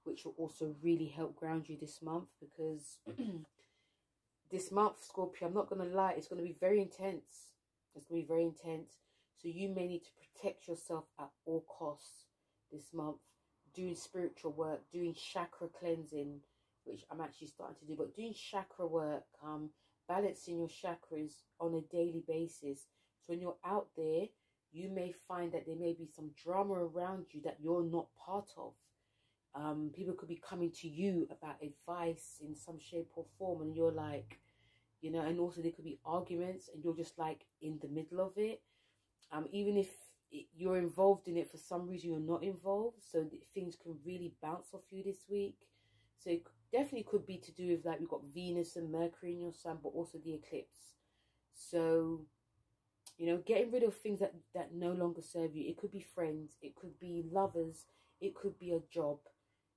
which will also really help ground you this month, because this month, Scorpio, I'm not going to lie, it's going to be very intense. It's going to be very intense. So you may need to protect yourself at all costs this month, doing spiritual work, doing chakra cleansing, which I'm actually starting to do, but doing chakra work, balancing your chakras on a daily basis. So when you're out there, you may find that there may be some drama around you that you're not part of. People could be coming to you about advice in some shape or form, and you're like, and also there could be arguments, and you're just like in the middle of it. Even if you're involved in it, for some reason you're not involved, so things can really bounce off you this week. So it definitely could be to do with like, we've got Venus and Mercury in your sun, but also the eclipse. So, getting rid of things that no longer serve you. It could be friends, it could be lovers, it could be a job.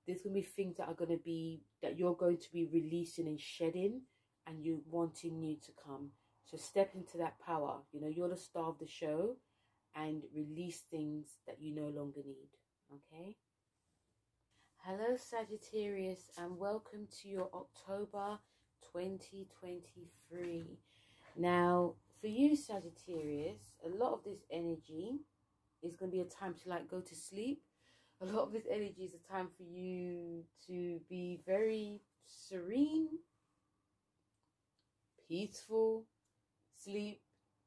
There's going to be things that you're going to be releasing and shedding, and you wanting new to come. So step into that power. You're the star of the show, and release things that you no longer need. Okay? Hello, Sagittarius, and welcome to your October 2023. Now, for you, Sagittarius, a lot of this energy is going to be a time to like go to sleep. A lot of this energy is a time for you to be very serene, peaceful, sleep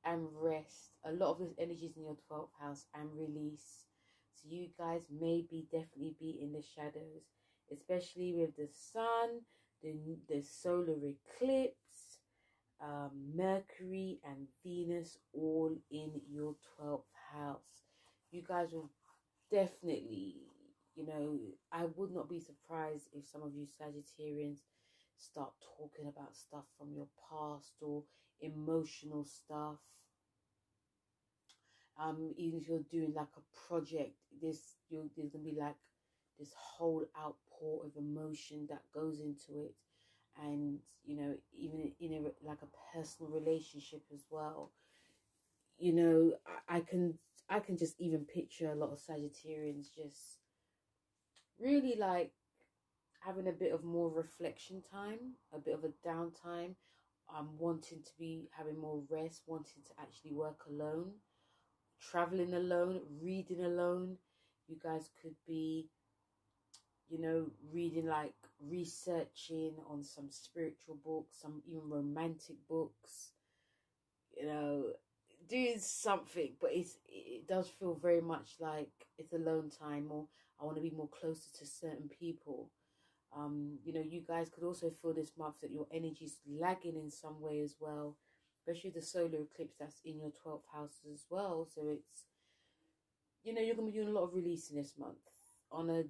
and rest. A lot of this energy is in your 12th house, and release. So you guys may definitely be in the shadows, especially with the sun, the solar eclipse, Mercury and Venus all in your 12th house. You guys will definitely, I would not be surprised if some of you Sagittarians start talking about stuff from your past, or emotional stuff. Even if you're doing like a project, there's going to be like this whole support of emotion that goes into it. And, you know, even in a like a personal relationship as well. You know, I can just even picture a lot of Sagittarians just really like having a bit of more reflection time, a bit of a downtime, wanting to be having more rest, wanting to actually work alone, traveling alone, reading alone. You guys could be, you know, reading, like researching on some spiritual books, some even romantic books, you know, doing something. But it does feel very much like it's alone time, or I want to be more closer to certain people. You know, you guys could also feel this month that your energy is lagging in some way as well, especially the solar eclipse that's in your 12th house as well. So it's, you know, you're going to be doing a lot of releasing this month on a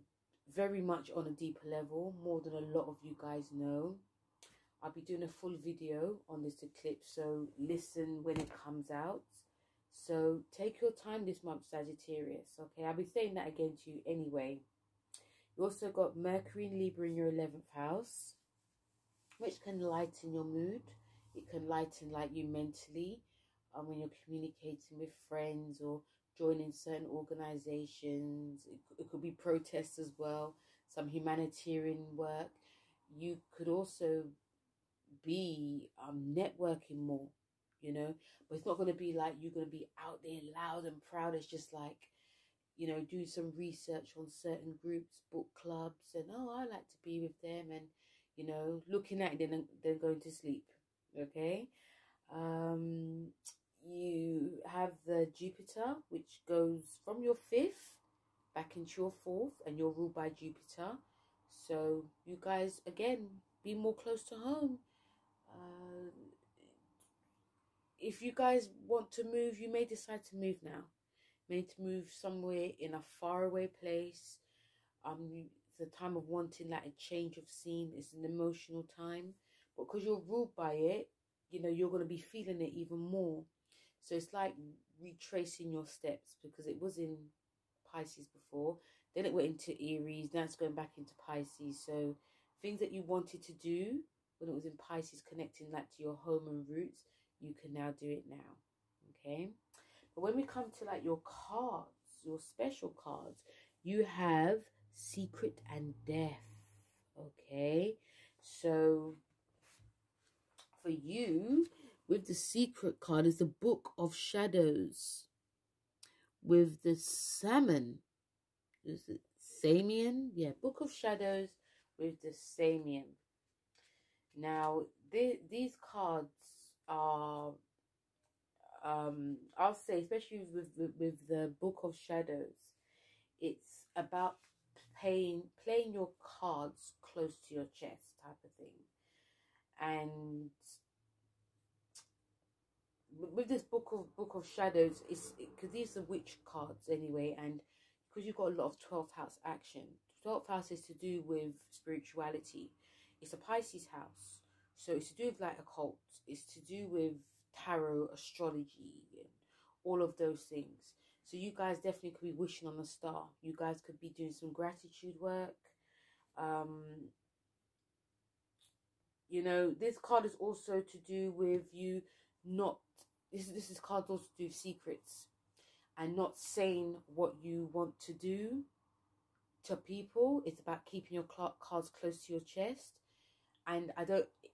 very much on a deeper level, more than a lot of you guys know. I'll be doing a full video on this eclipse, so listen when it comes out. So take your time this month, Sagittarius, okay? I'll be saying that again to you anyway. You also got Mercury in Libra in your 11th house, which can lighten your mood. It can lighten like you mentally when you're communicating with friends or joining certain organizations. It could be protests as well, some humanitarian work. You could also be networking more, you know, but it's not going to be like you're going to be out there loud and proud. It's just like, you know, do some research on certain groups, book clubs, and oh, I like to be with them, and, you know, looking at it and then going to sleep. Okay. You have the Jupiter, which goes from your 5th back into your 4th, and you're ruled by Jupiter. So you guys, again, be more close to home. If you guys want to move, you may decide to move now. May to move somewhere in a faraway place. It's a time of wanting like a change of scene. It's an emotional time, but because you're ruled by it, you know, you're going to be feeling it even more. So it's like retracing your steps, because it was in Pisces before, then it went into Aries, now it's going back into Pisces. So things that you wanted to do when it was in Pisces, connecting that to your home and roots, you can now do it now. Okay. But when we come to like your cards, your special cards, you have Secret and Death. Okay. So for you, with the Secret card is the Book of Shadows. With the Salmon, is it Samian? Yeah, Book of Shadows with the Samian. Now, these cards are, I'll say, especially with the Book of Shadows, it's about playing your cards close to your chest type of thing. And with this Book of Shadows, it's because these are witch cards anyway, and because you've got a lot of 12th house action. 12th house is to do with spirituality. It's a Pisces house, so it's to do with like occult. It's to do with tarot, astrology, and all of those things. So you guys definitely could be wishing on a star. You guys could be doing some gratitude work. You know, this card is also to do with you not. This is cards also to do with secrets and not saying what you want to do to people. It's about keeping your cards close to your chest. And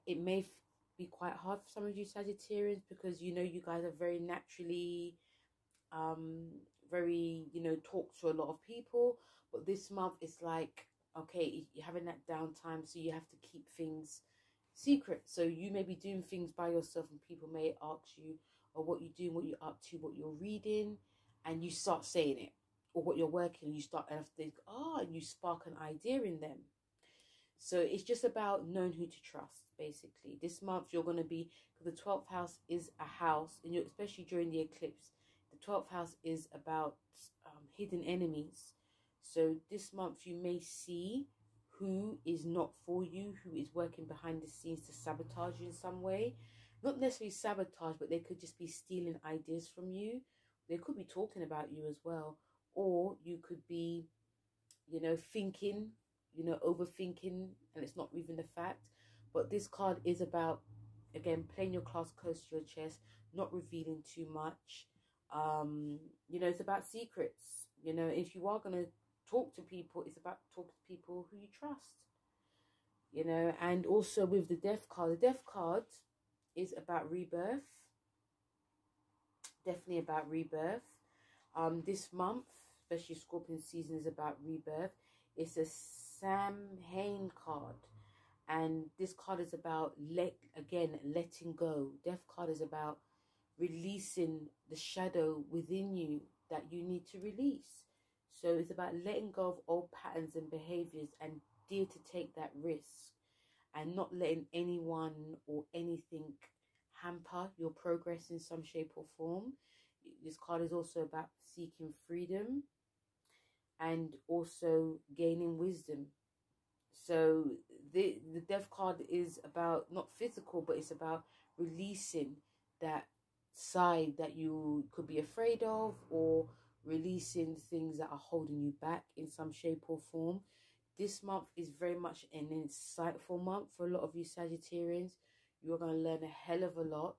it may be quite hard for some of you Sagittarians, because, you know, you guys are very naturally, very, you know, talk to a lot of people. But this month it's like, okay, you're having that downtime, so you have to keep things secret. So you may be doing things by yourself, and people may ask you, or what you're doing, what you're up to, what you're reading, and you start saying it, or what you're working, and you start and think, and you spark an idea in them. So it's just about knowing who to trust, basically. This month you're going to be, because the 12th house is a house, and especially during the eclipse, the 12th house is about hidden enemies. So this month you may see who is not for you, who is working behind the scenes to sabotage you in some way. Not necessarily sabotage, but they could just be stealing ideas from you. They could be talking about you as well. Or you could be, you know, thinking you know, overthinking, and it's not even the fact. But this card is about, again, playing your cards close to your chest, not revealing too much. You know, it's about secrets. You know, if you are going to talk to people, it's about talking to people who you trust. You know, and also with the death card, the death card is about rebirth. Definitely about rebirth. This month, especially Scorpion season, is about rebirth. It's a Samhain card, and this card is about letting go. Death card is about releasing the shadow within you that you need to release. So it's about letting go of old patterns and behaviors and dare to take that risk, and not letting anyone or anything hamper your progress in some shape or form. This card is also about seeking freedom and also gaining wisdom. So the death card is about not physical, but it's about releasing that side that you could be afraid of, or releasing things that are holding you back in some shape or form. This month is very much an insightful month for a lot of you Sagittarians. You're going to learn a hell of a lot.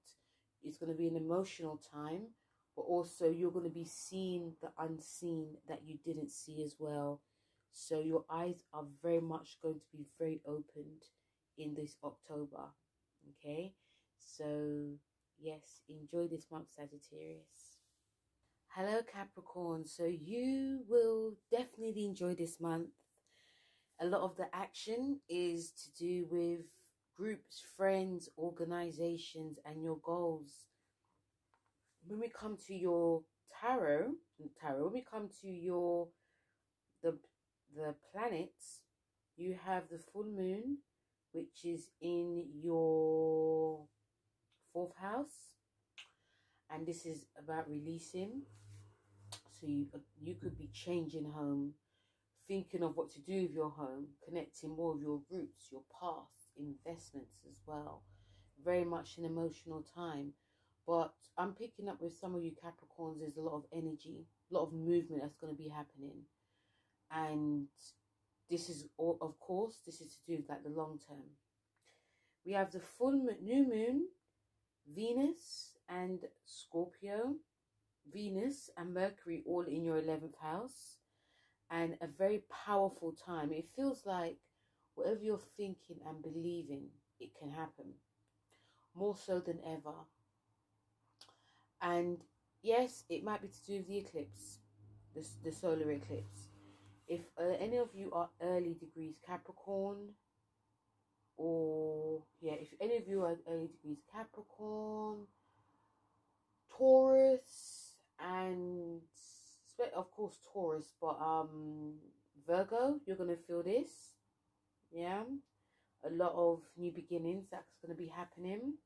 It's going to be an emotional time, but also you're going to be seeing the unseen that you didn't see as well. So your eyes are very much going to be very opened in this October. Okay, so yes, enjoy this month, Sagittarius. Hello, Capricorn. So you will definitely enjoy this month. A lot of the action is to do with groups, friends, organizations, and your goals. When we come to your when we come to your the planets, you have the full moon, which is in your fourth house, and this is about releasing. So you could be changing home, thinking of what to do with your home, connecting more with your roots, your past, investments as well. Very much an emotional time. But I'm picking up with some of you Capricorns, there's a lot of energy, a lot of movement that's going to be happening. And this is all, of course, this is to do with like the long term. We have the new moon, Venus and Scorpio, Venus and Mercury all in your 11th house, and a very powerful time. It feels like whatever you're thinking and believing, it can happen more so than ever. And yes, it might be to do with the eclipse, the solar eclipse. If any of you are early degrees Capricorn, or yeah, if any of you are early degrees Capricorn, Taurus, and of course Taurus, but Virgo, you're gonna feel this. Yeah, a lot of new beginnings that's gonna be happening.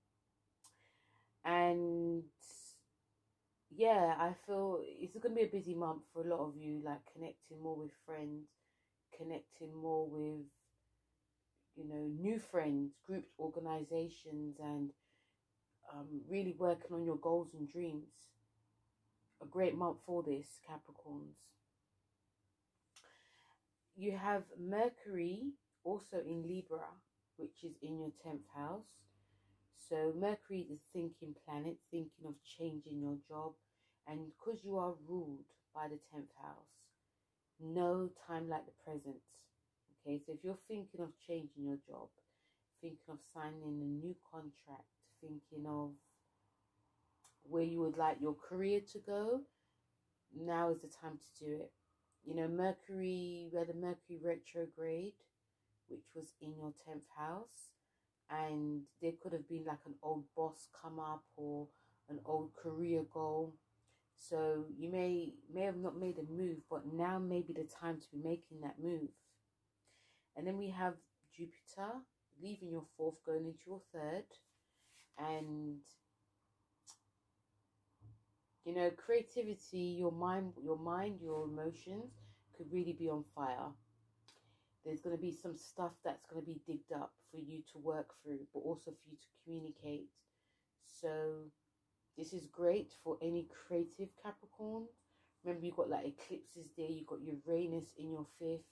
And yeah, I feel it's gonna be a busy month for a lot of you, like connecting more with friends, connecting more with, you know, new friends, groups, organizations, and really working on your goals and dreams. A great month for this, Capricorns. You have Mercury also in Libra, which is in your 10th house. So Mercury is thinking planet, thinking of changing your job. And because you are ruled by the 10th house, no time like the present. Okay, so if you're thinking of changing your job, thinking of signing a new contract, thinking of where you would like your career to go, now is the time to do it. You know, Mercury, we had the Mercury retrograde, which was in your 10th house, and there could have been like an old boss come up or an old career goal. So you may have not made a move, but now may be the time to be making that move. And then we have Jupiter leaving your fourth, going into your third, and you know, creativity, your mind, your emotions could really be on fire. There's going to be some stuff that's going to be digged up for you to work through, but also for you to communicate. So this is great for any creative Capricorn. Remember, you've got like eclipses there. You've got Uranus in your fifth.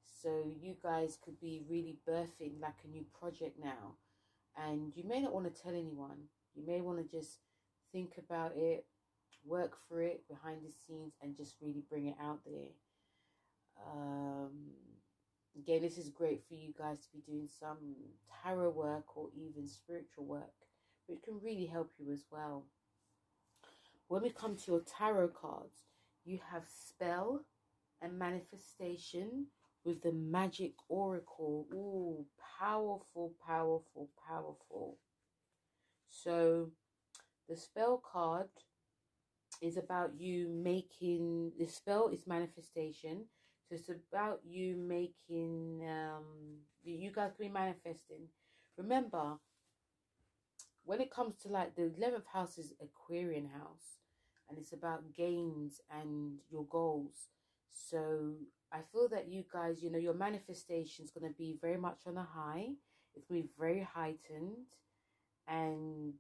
So you guys could be really birthing like a new project now. And you may not want to tell anyone. You may want to just think about it, work for it behind the scenes, and just really bring it out there. Again, this is great for you guys to be doing some tarot work or even spiritual work, which can really help you as well. When we come to your tarot cards, you have spell and manifestation with the magic oracle. Ooh, powerful, powerful, powerful. So the spell card is about you making, the spell is manifestation. So it's about you making, you guys can be manifesting. Remember, when it comes to like the 11th house is Aquarian house, and it's about gains and your goals. So I feel that you guys, you know, your manifestation is going to be very much on a high. It's going to be very heightened, and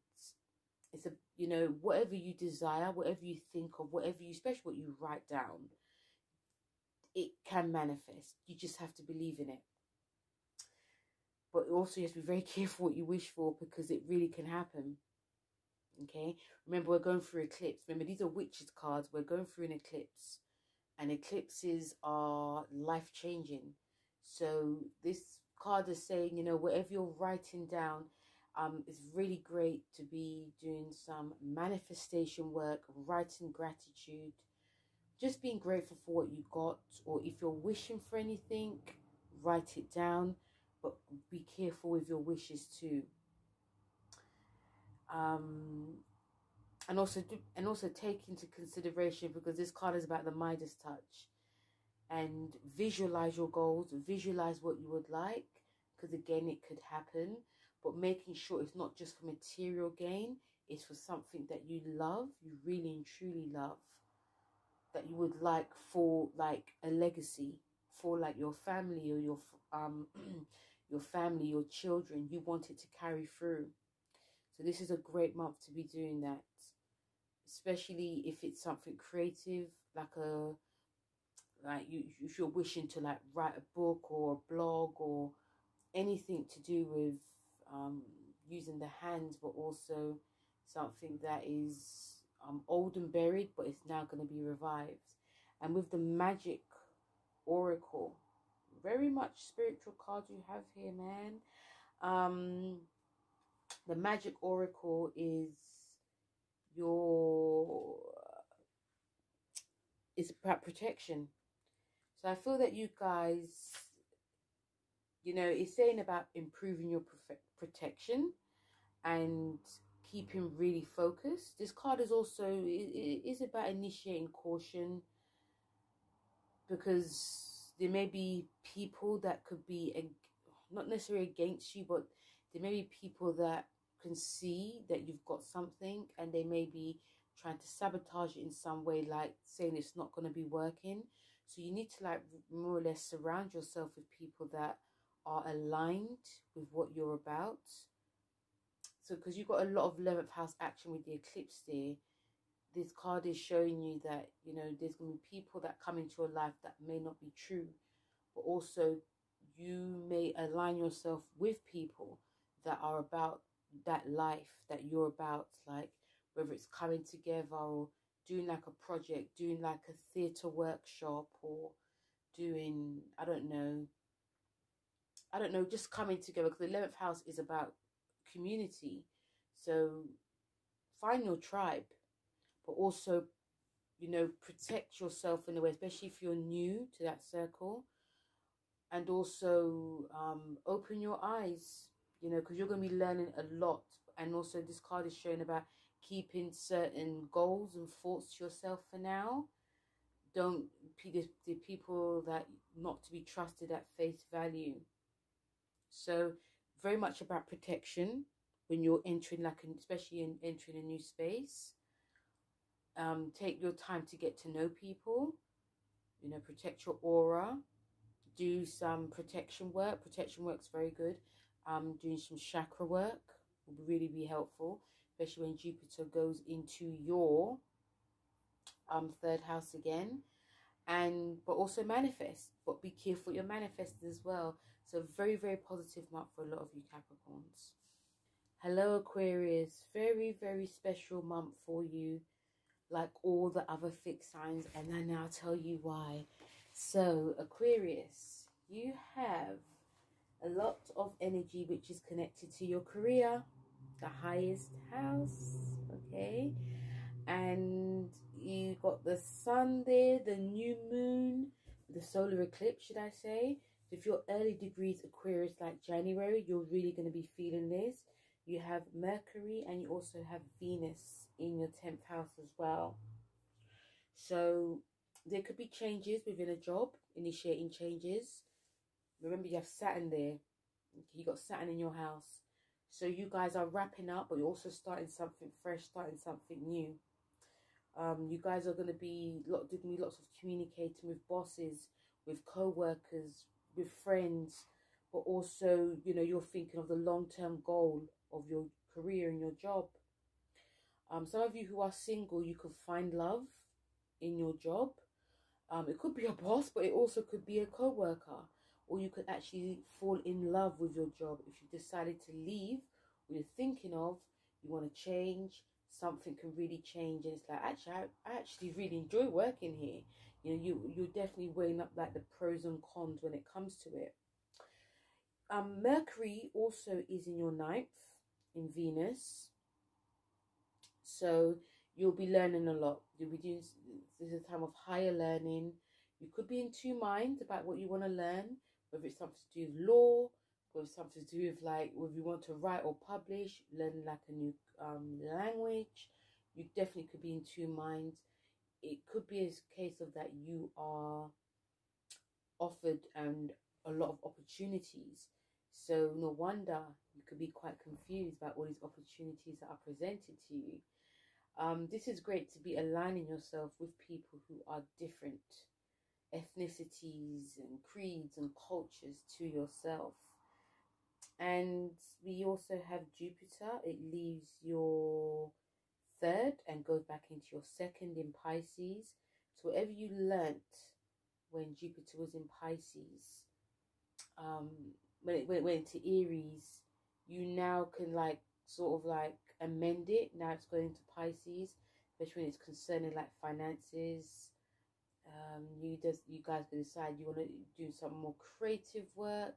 it's a, you know, whatever you desire, whatever you think of, whatever you, especially what you write down, it can manifest. You just have to believe in it. But also you have to be very careful what you wish for, because it really can happen. Okay, remember, we're going through eclipse. Remember, these are witches cards. We're going through an eclipse, and eclipses are life-changing. So this card is saying, you know, whatever you're writing down, it's really great to be doing some manifestation work, writing gratitude, just being grateful for what you got. Or if you're wishing for anything, write it down, but be careful with your wishes too. And also take into consideration, because this card is about the Midas touch, and visualize your goals, visualize what you would like, because again, it could happen. But making sure it's not just for material gain, it's for something that you love, you really and truly love, that you would like for like a legacy, for like your family, or your your family, your children. You want it to carry through. So this is a great month to be doing that, especially if it's something creative, like if you're wishing to like write a book or a blog, or anything to do with using the hands, but also something that is old and buried, but it's now going to be revived. And with the magic oracle, very much spiritual card you have here, man. The magic oracle is it's about protection. So I feel that you guys, you know, it's saying about improving your protection and keeping really focused. This card is also, it is about initiating caution, because there may be people that could be not necessarily against you, but there may be people that can see that you've got something, and they may be trying to sabotage it in some way, like saying it's not going to be working. So you need to like more or less surround yourself with people that are aligned with what you're about. So because you've got a lot of 11th house action with the eclipse there, this card is showing you that, you know, there's going to be people that come into your life that may not be true, but also you may align yourself with people that are about that life that you're about, like whether it's coming together, or doing like a project, doing like a theatre workshop, or doing, I don't know, just coming together, because the 11th house is about community. So find your tribe, but also, you know, protect yourself in a way, especially if you're new to that circle. And also open your eyes, you know, because you're going to be learning a lot. And also this card is showing about keeping certain goals and thoughts to yourself for now. Don't, the people that not to be trusted at face value. So very much about protection when you're entering, like, especially in entering a new space. Take your time to get to know people, you know, protect your aura, do some protection work. Protection work's very good. Doing some chakra work will really be helpful, especially when Jupiter goes into your third house again. but also manifest, but be careful you're manifesting as well. So very, very positive month for a lot of you Capricorns. Hello Aquarius, very, very special month for you, like all the other fixed signs, and I now tell you why. So Aquarius, you have a lot of energy which is connected to your career, the highest house, okay? And you got the sun there, the new moon, the solar eclipse, should I say. So if you're early degrees Aquarius, like January, you're really going to be feeling this. You have Mercury and you also have Venus in your 10th house as well. So there could be changes within a job, initiating changes. Remember, you have Saturn there. You got Saturn in your house. So you guys are wrapping up, but you're also starting something fresh, starting something new. You guys are going to be doing lots of communicating with bosses, with co-workers, with friends, but also, you know, you're thinking of the long-term goal of your career and your job. Some of you who are single, you could find love in your job. It could be a boss, but it also could be a co-worker, or you could actually fall in love with your job. If you decided to leave, or you're thinking of, you want to change, something can really change, and it's like, actually, I actually really enjoy working here. You know, you're definitely weighing up like the pros and cons when it comes to it. Mercury also is in your 9th in Venus, so you'll be learning a lot. You'll be doing, this is a time of higher learning. You could be in two minds about what you want to learn, whether it's something to do with law, whether it's something to do with like whether you want to write or publish, learn like a new language. You definitely could be in two minds. It could be a case of that you are offered and a lot of opportunities. So no wonder you could be quite confused about all these opportunities that are presented to you. This is great to be aligning yourself with people who are different ethnicities and creeds and cultures to yourself. And we also have Jupiter. It leaves your 3rd and goes back into your 2nd in Pisces. So whatever you learnt when Jupiter was in Pisces, when it went into Aries, you now can like sort of like amend it. Now it's going into Pisces, especially when it's concerning like finances. You guys can decide you want to do some more creative work,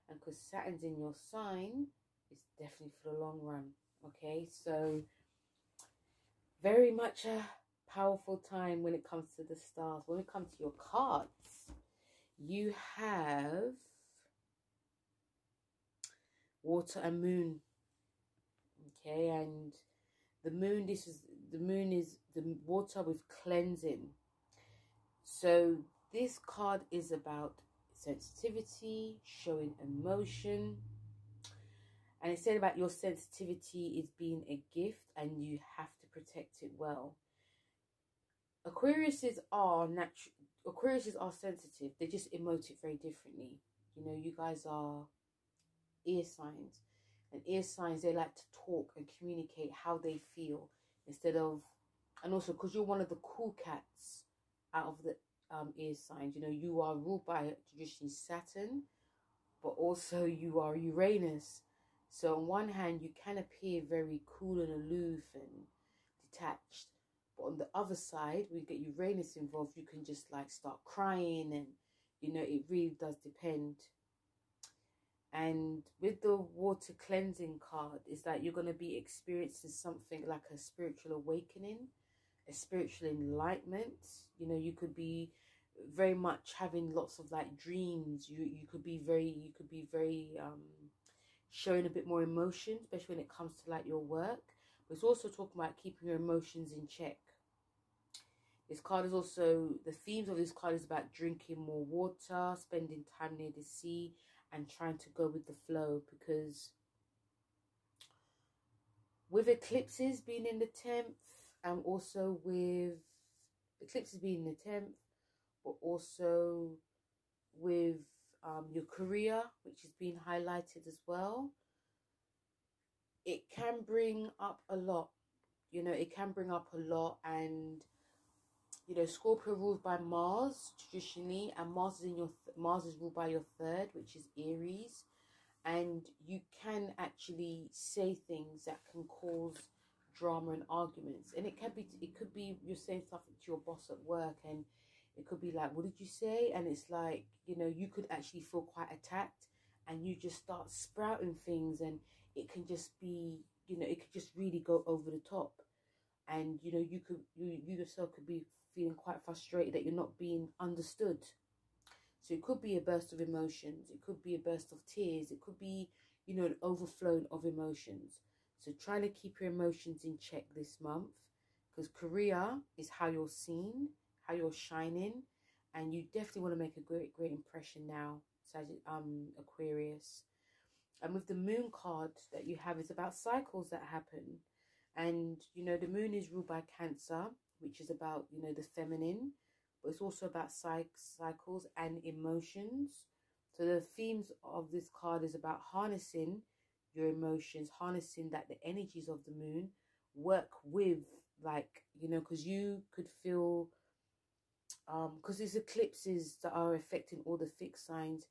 and because Saturn's in your sign, it's definitely for the long run. Okay, so very much a powerful time when it comes to the stars. When it comes to your cards, you have water and moon. Okay, and the moon, the moon is the water with cleansing. So this card is about sensitivity, showing emotion, and it said about your sensitivity is being a gift and you have to protect it well. Aquariuses are sensitive. They just emote it very differently. You know, you guys are air signs, and air signs, they like to talk and communicate how they feel instead of, and also because you're one of the cool cats out of the air signs. You know, you are ruled by traditionally Saturn, but also you are Uranus. So on one hand, you can appear very cool and aloof and detached, but on the other side, when you get Uranus involved, you can just like start crying, and you know, it really does depend. And with the water cleansing card, is that you're going to be experiencing something like a spiritual awakening, a spiritual enlightenment. You know, you could be very much having lots of like dreams. You could be very showing a bit more emotion, especially when it comes to like your work. But it's also talking about keeping your emotions in check. This card is also, the themes of this card is about drinking more water, spending time near the sea, and trying to go with the flow, because with eclipses being in the 10th, and also with eclipses being in the 10th, but also with your career, which is being highlighted as well, it can bring up a lot. You know, it can bring up a lot, and you know, Scorpio ruled by Mars traditionally, and Mars is in your Mars is ruled by your third, which is Aries, and you can actually say things that can cause drama and arguments. And it could be you're saying something to your boss at work, and it could be like, what did you say? And it's like, you know, you could actually feel quite attacked, and you just start sprouting things, and it can just be, you know, it could just really go over the top. And you know, you yourself could be feeling quite frustrated that you're not being understood. So it could be a burst of emotions, it could be a burst of tears, it could be, you know, an overflow of emotions. So try to keep your emotions in check this month, because career is how you're seen, how you're shining, and you definitely want to make a great impression now, Aquarius. And with the moon card that you have, it's about cycles that happen. And, you know, the moon is ruled by Cancer, which is about, you know, the feminine, but it's also about cycles and emotions. So the themes of this card is about harnessing your emotions, harnessing that the energies of the moon work with, like, you know, because you could feel, because there's eclipses that are affecting all the fixed signs.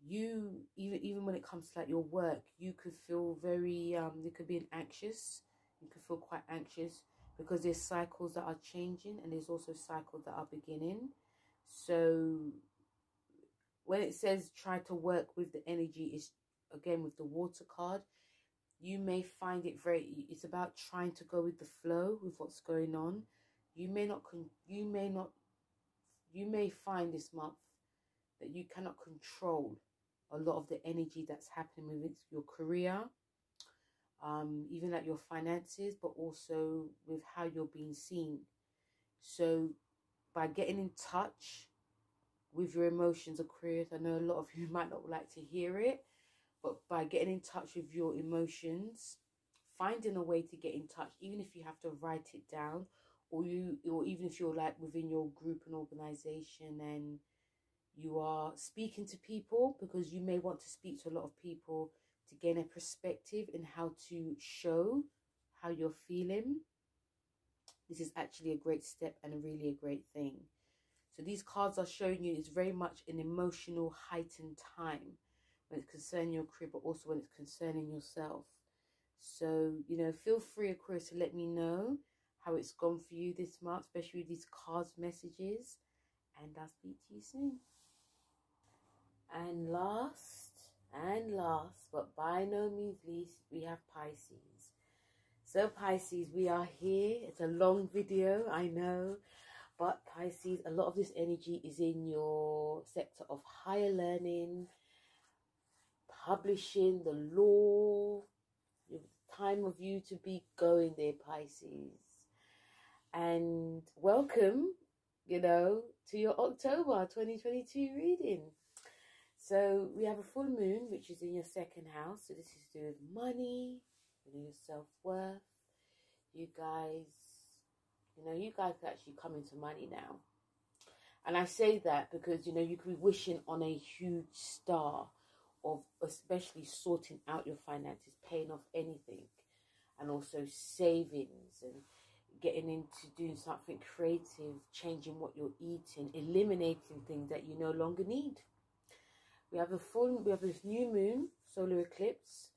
You, even when it comes to like your work, you could feel very, you could be anxious. You could feel quite anxious, because there's cycles that are changing, and there's also cycles that are beginning. So when it says try to work with the energy, is again with the water card, you may find it it's about trying to go with the flow with what's going on. You may find this month that you cannot control a lot of the energy that's happening with your career, even at your finances, but also with how you're being seen. So by getting in touch with your emotions, Aquarius, I know a lot of you might not like to hear it, but by getting in touch with your emotions, finding a way to get in touch, even if you have to write it down, or even if you're like within your group and organization, and you are speaking to people, because you may want to speak to a lot of people to gain a perspective in how to show how you're feeling. This is actually a great step and really a great thing. So these cards are showing you it's very much an emotional heightened time when it's concerning your career, but also when it's concerning yourself. So, you know, feel free, Aquarius, to let me know how it's gone for you this month, especially with these cards messages, and I'll speak to you soon. And last, but by no means least, we have Pisces. So Pisces, we are here. It's a long video, I know. But Pisces, a lot of this energy is in your sector of higher learning, publishing, the law. Time of you to be going there, Pisces. And welcome, you know, to your October 2022 reading. So we have a full moon, which is in your second house. So this is to do with money, your self-worth. You guys, you know, you guys can actually come into money now. And I say that because, you know, you could be wishing on a huge star of especially sorting out your finances, paying off anything, and also savings, and getting into doing something creative, changing what you're eating, eliminating things that you no longer need. We have this new moon, solar eclipse,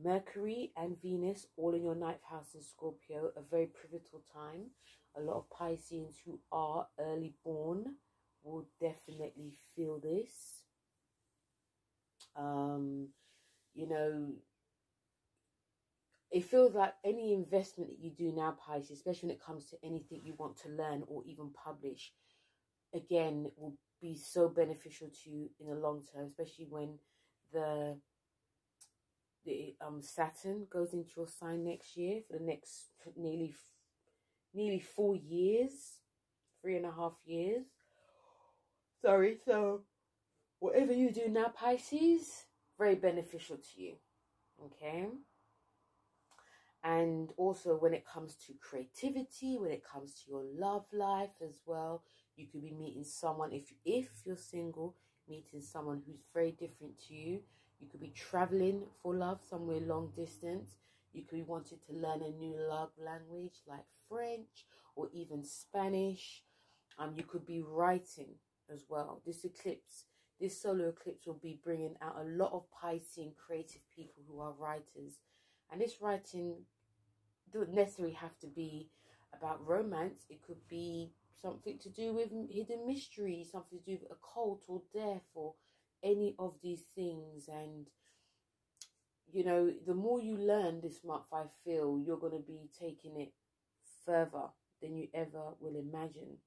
Mercury and Venus all in your ninth house in Scorpio, a very pivotal time. A lot of Pisceans who are early born will definitely feel this. You know, it feels like any investment that you do now, Pisces, especially when it comes to anything you want to learn or even publish, again, will be so beneficial to you in the long term, especially when the Saturn goes into your sign next year for the next nearly 4 years, 3.5 years. Sorry, so whatever you do now, Pisces, very beneficial to you, okay? And also when it comes to creativity, when it comes to your love life as well, you could be meeting someone, if you're single, meeting someone who's very different to you. You could be traveling for love somewhere long distance. You could be wanting to learn a new love language like French or even Spanish. You could be writing as well. This eclipse, this solar eclipse will be bringing out a lot of Piscean creative people who are writers. And this writing doesn't necessarily have to be about romance. It could be something to do with hidden mystery, something to do with occult or death or any of these things. And you know, the more you learn this month, I feel you're going to be taking it further than you ever will imagine.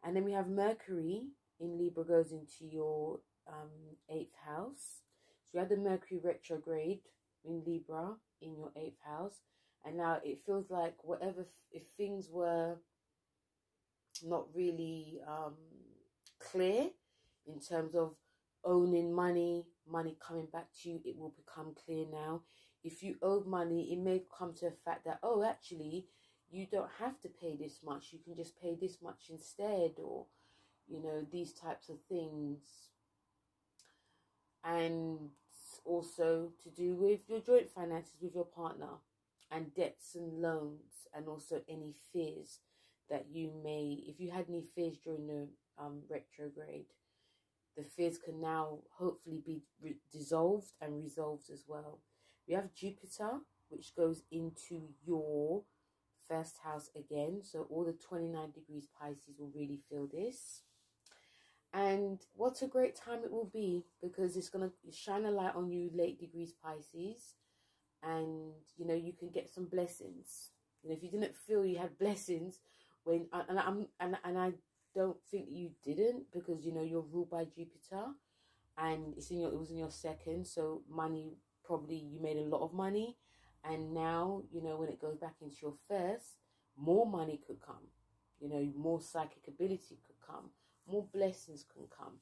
And then we have Mercury in Libra goes into your 8th house. So you had the Mercury retrograde in Libra in your 8th house. And now it feels like whatever, if things were not really clear in terms of owning money coming back to you, it will become clear now. If you owe money, it may come to a fact that, oh, actually, you don't have to pay this much. You can just pay this much instead, or, you know, these types of things. And also to do with your joint finances with your partner, and debts and loans, and also any fears that you may, if you had any fears during the retrograde, the fears can now hopefully be dissolved and resolved as well. We have Jupiter, which goes into your 1st house again. So all the 29 degrees Pisces will really feel this. And what a great time it will be, because it's going to shine a light on you, late degrees Pisces. And, you know, you can get some blessings. You know, if you didn't feel you had blessings, when, and I don't think you didn't, because, you know, you're ruled by Jupiter, and it was in your 2nd, so money, probably you made a lot of money, and now, you know, when it goes back into your 1st, more money could come, you know, more psychic ability could come, more blessings can come.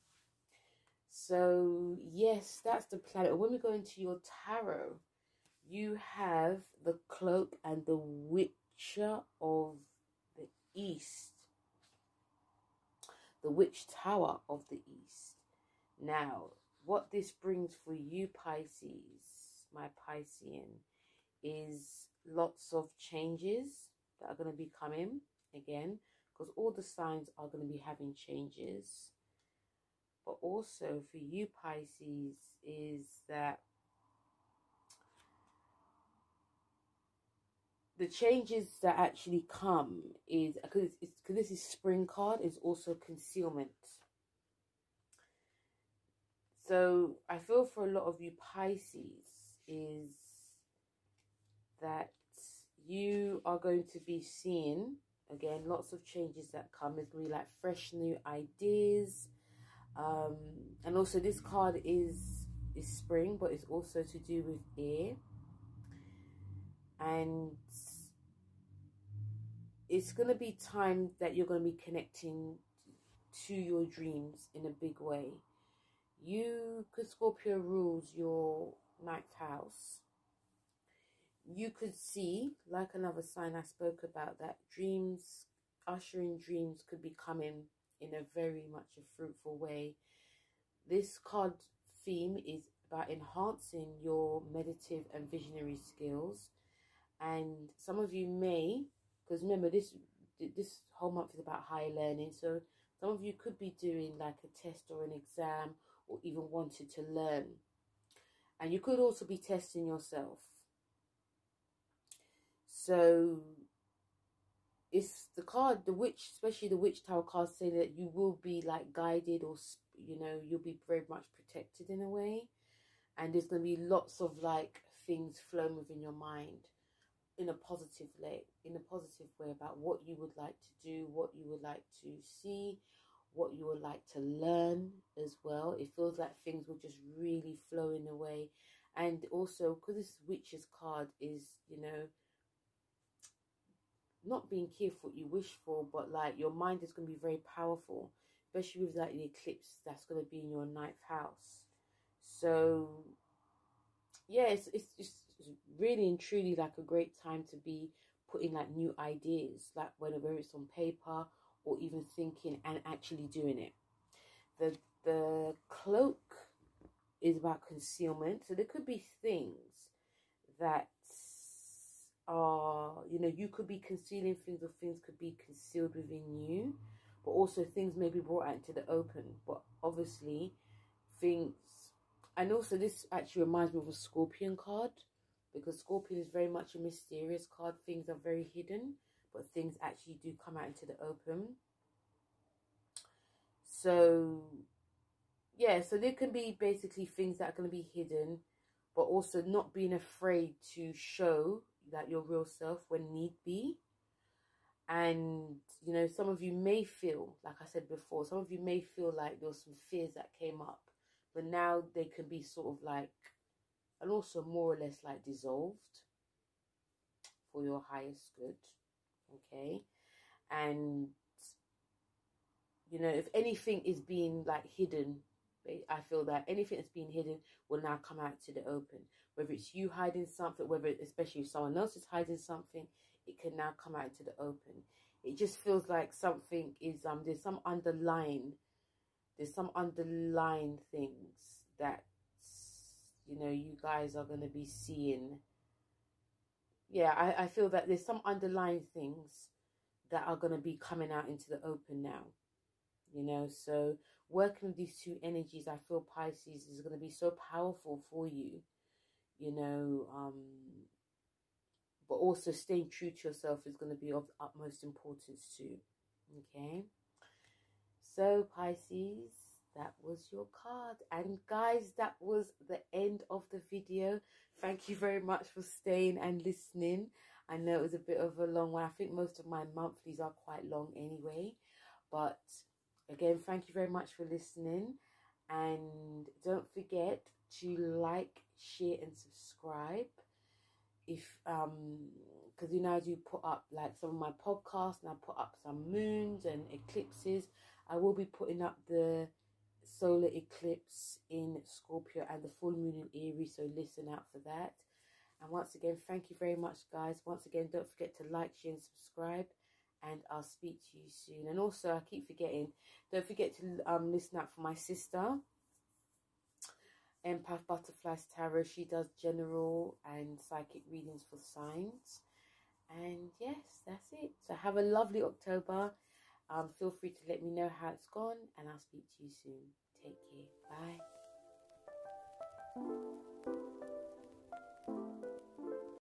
So yes, that's the planet. When we go into your tarot, you have the Cloak and the Witcher of the East, the Witch Tower of the East. Now, what this brings for you, Pisces, my Piscean, is lots of changes that are going to be coming again, because all the signs are going to be having changes. But also for you, Pisces, is that the changes that actually come is, because this is spring card, is also concealment. So I feel for a lot of you Pisces is that you are going to be seeing, again, lots of changes that come. There's going to be like fresh new ideas. And also this card is spring, but it's also to do with air. And it's going to be time that you're going to be connecting to your dreams in a big way. You, because Scorpio rules your 9th house, you could see, like another sign I spoke about, that dreams, ushering dreams could be coming in a very much a fruitful way. This card theme is about enhancing your meditative and visionary skills. And some of you may, because remember this whole month is about higher learning, so some of you could be doing like a test or an exam, or even wanted to learn. And you could also be testing yourself. So it's the card, the Witch, especially the Witch Tower card, say that you will be like guided, or, you know, you'll be very much protected in a way. And there's going to be lots of like things flowing within your mind in a positive way, about what you would like to do, what you would like to see, what you would like to learn as well. It feels like things will just really flow in a way. And also, because this Witch's card is, you know, not being careful what you wish for, but like your mind is going to be very powerful, especially with like the eclipse that's going to be in your 9th house. So yeah, it's really and truly like a great time to be putting like new ideas, like whether it's on paper or even thinking and actually doing it. The Cloak is about concealment, so there could be things that are, you know, you could be concealing things, or things could be concealed within you. but also things may be brought out into the open. But obviously things, and also this actually reminds me of a Scorpion card, because Scorpion is very much a mysterious card. Things are very hidden, but things actually do come out into the open. So yeah, so there can be basically things that are going to be hidden, but also not being afraid to show that your real self when need be. And you know, some of you may feel, like I said before, some of you may feel like there were some fears that came up, but now they can be sort of like, and also more or less like dissolved for your highest good. Okay. And you know, if anything is being like hidden, I feel that anything that's being hidden will now come out to the open. Whether it's you hiding something, whether especially if someone else is hiding something, it can now come out to the open. It just feels like something is there's some underlying things that, you know, you guys are going to be seeing. Yeah, I feel that there's some underlying things that are going to be coming out into the open now. You know, so working with these two energies, I feel Pisces is going to be so powerful for you, you know, but also staying true to yourself is going to be of utmost importance too. Okay, so Pisces, that was your card. And guys, that was the end of the video. Thank you very much for staying and listening. I know it was a bit of a long one. I think most of my monthlies are quite long anyway, but again, thank you very much for listening, and don't forget to like, share and subscribe. If because you know, I do put up like some of my podcasts, and I put up some moons and eclipses. I will be putting up the solar eclipse in Scorpio and the full moon in Aries, so listen out for that. And once again, thank you very much, guys. Once again, don't forget to like, share and subscribe, and I'll speak to you soon. And also, I keep forgetting, don't forget to listen out for my sister, Empath Butterflies Tarot. She does general and psychic readings for signs. And yes, that's it. So have a lovely October. Feel free to let me know how it's gone, and I'll speak to you soon. Take care. Bye.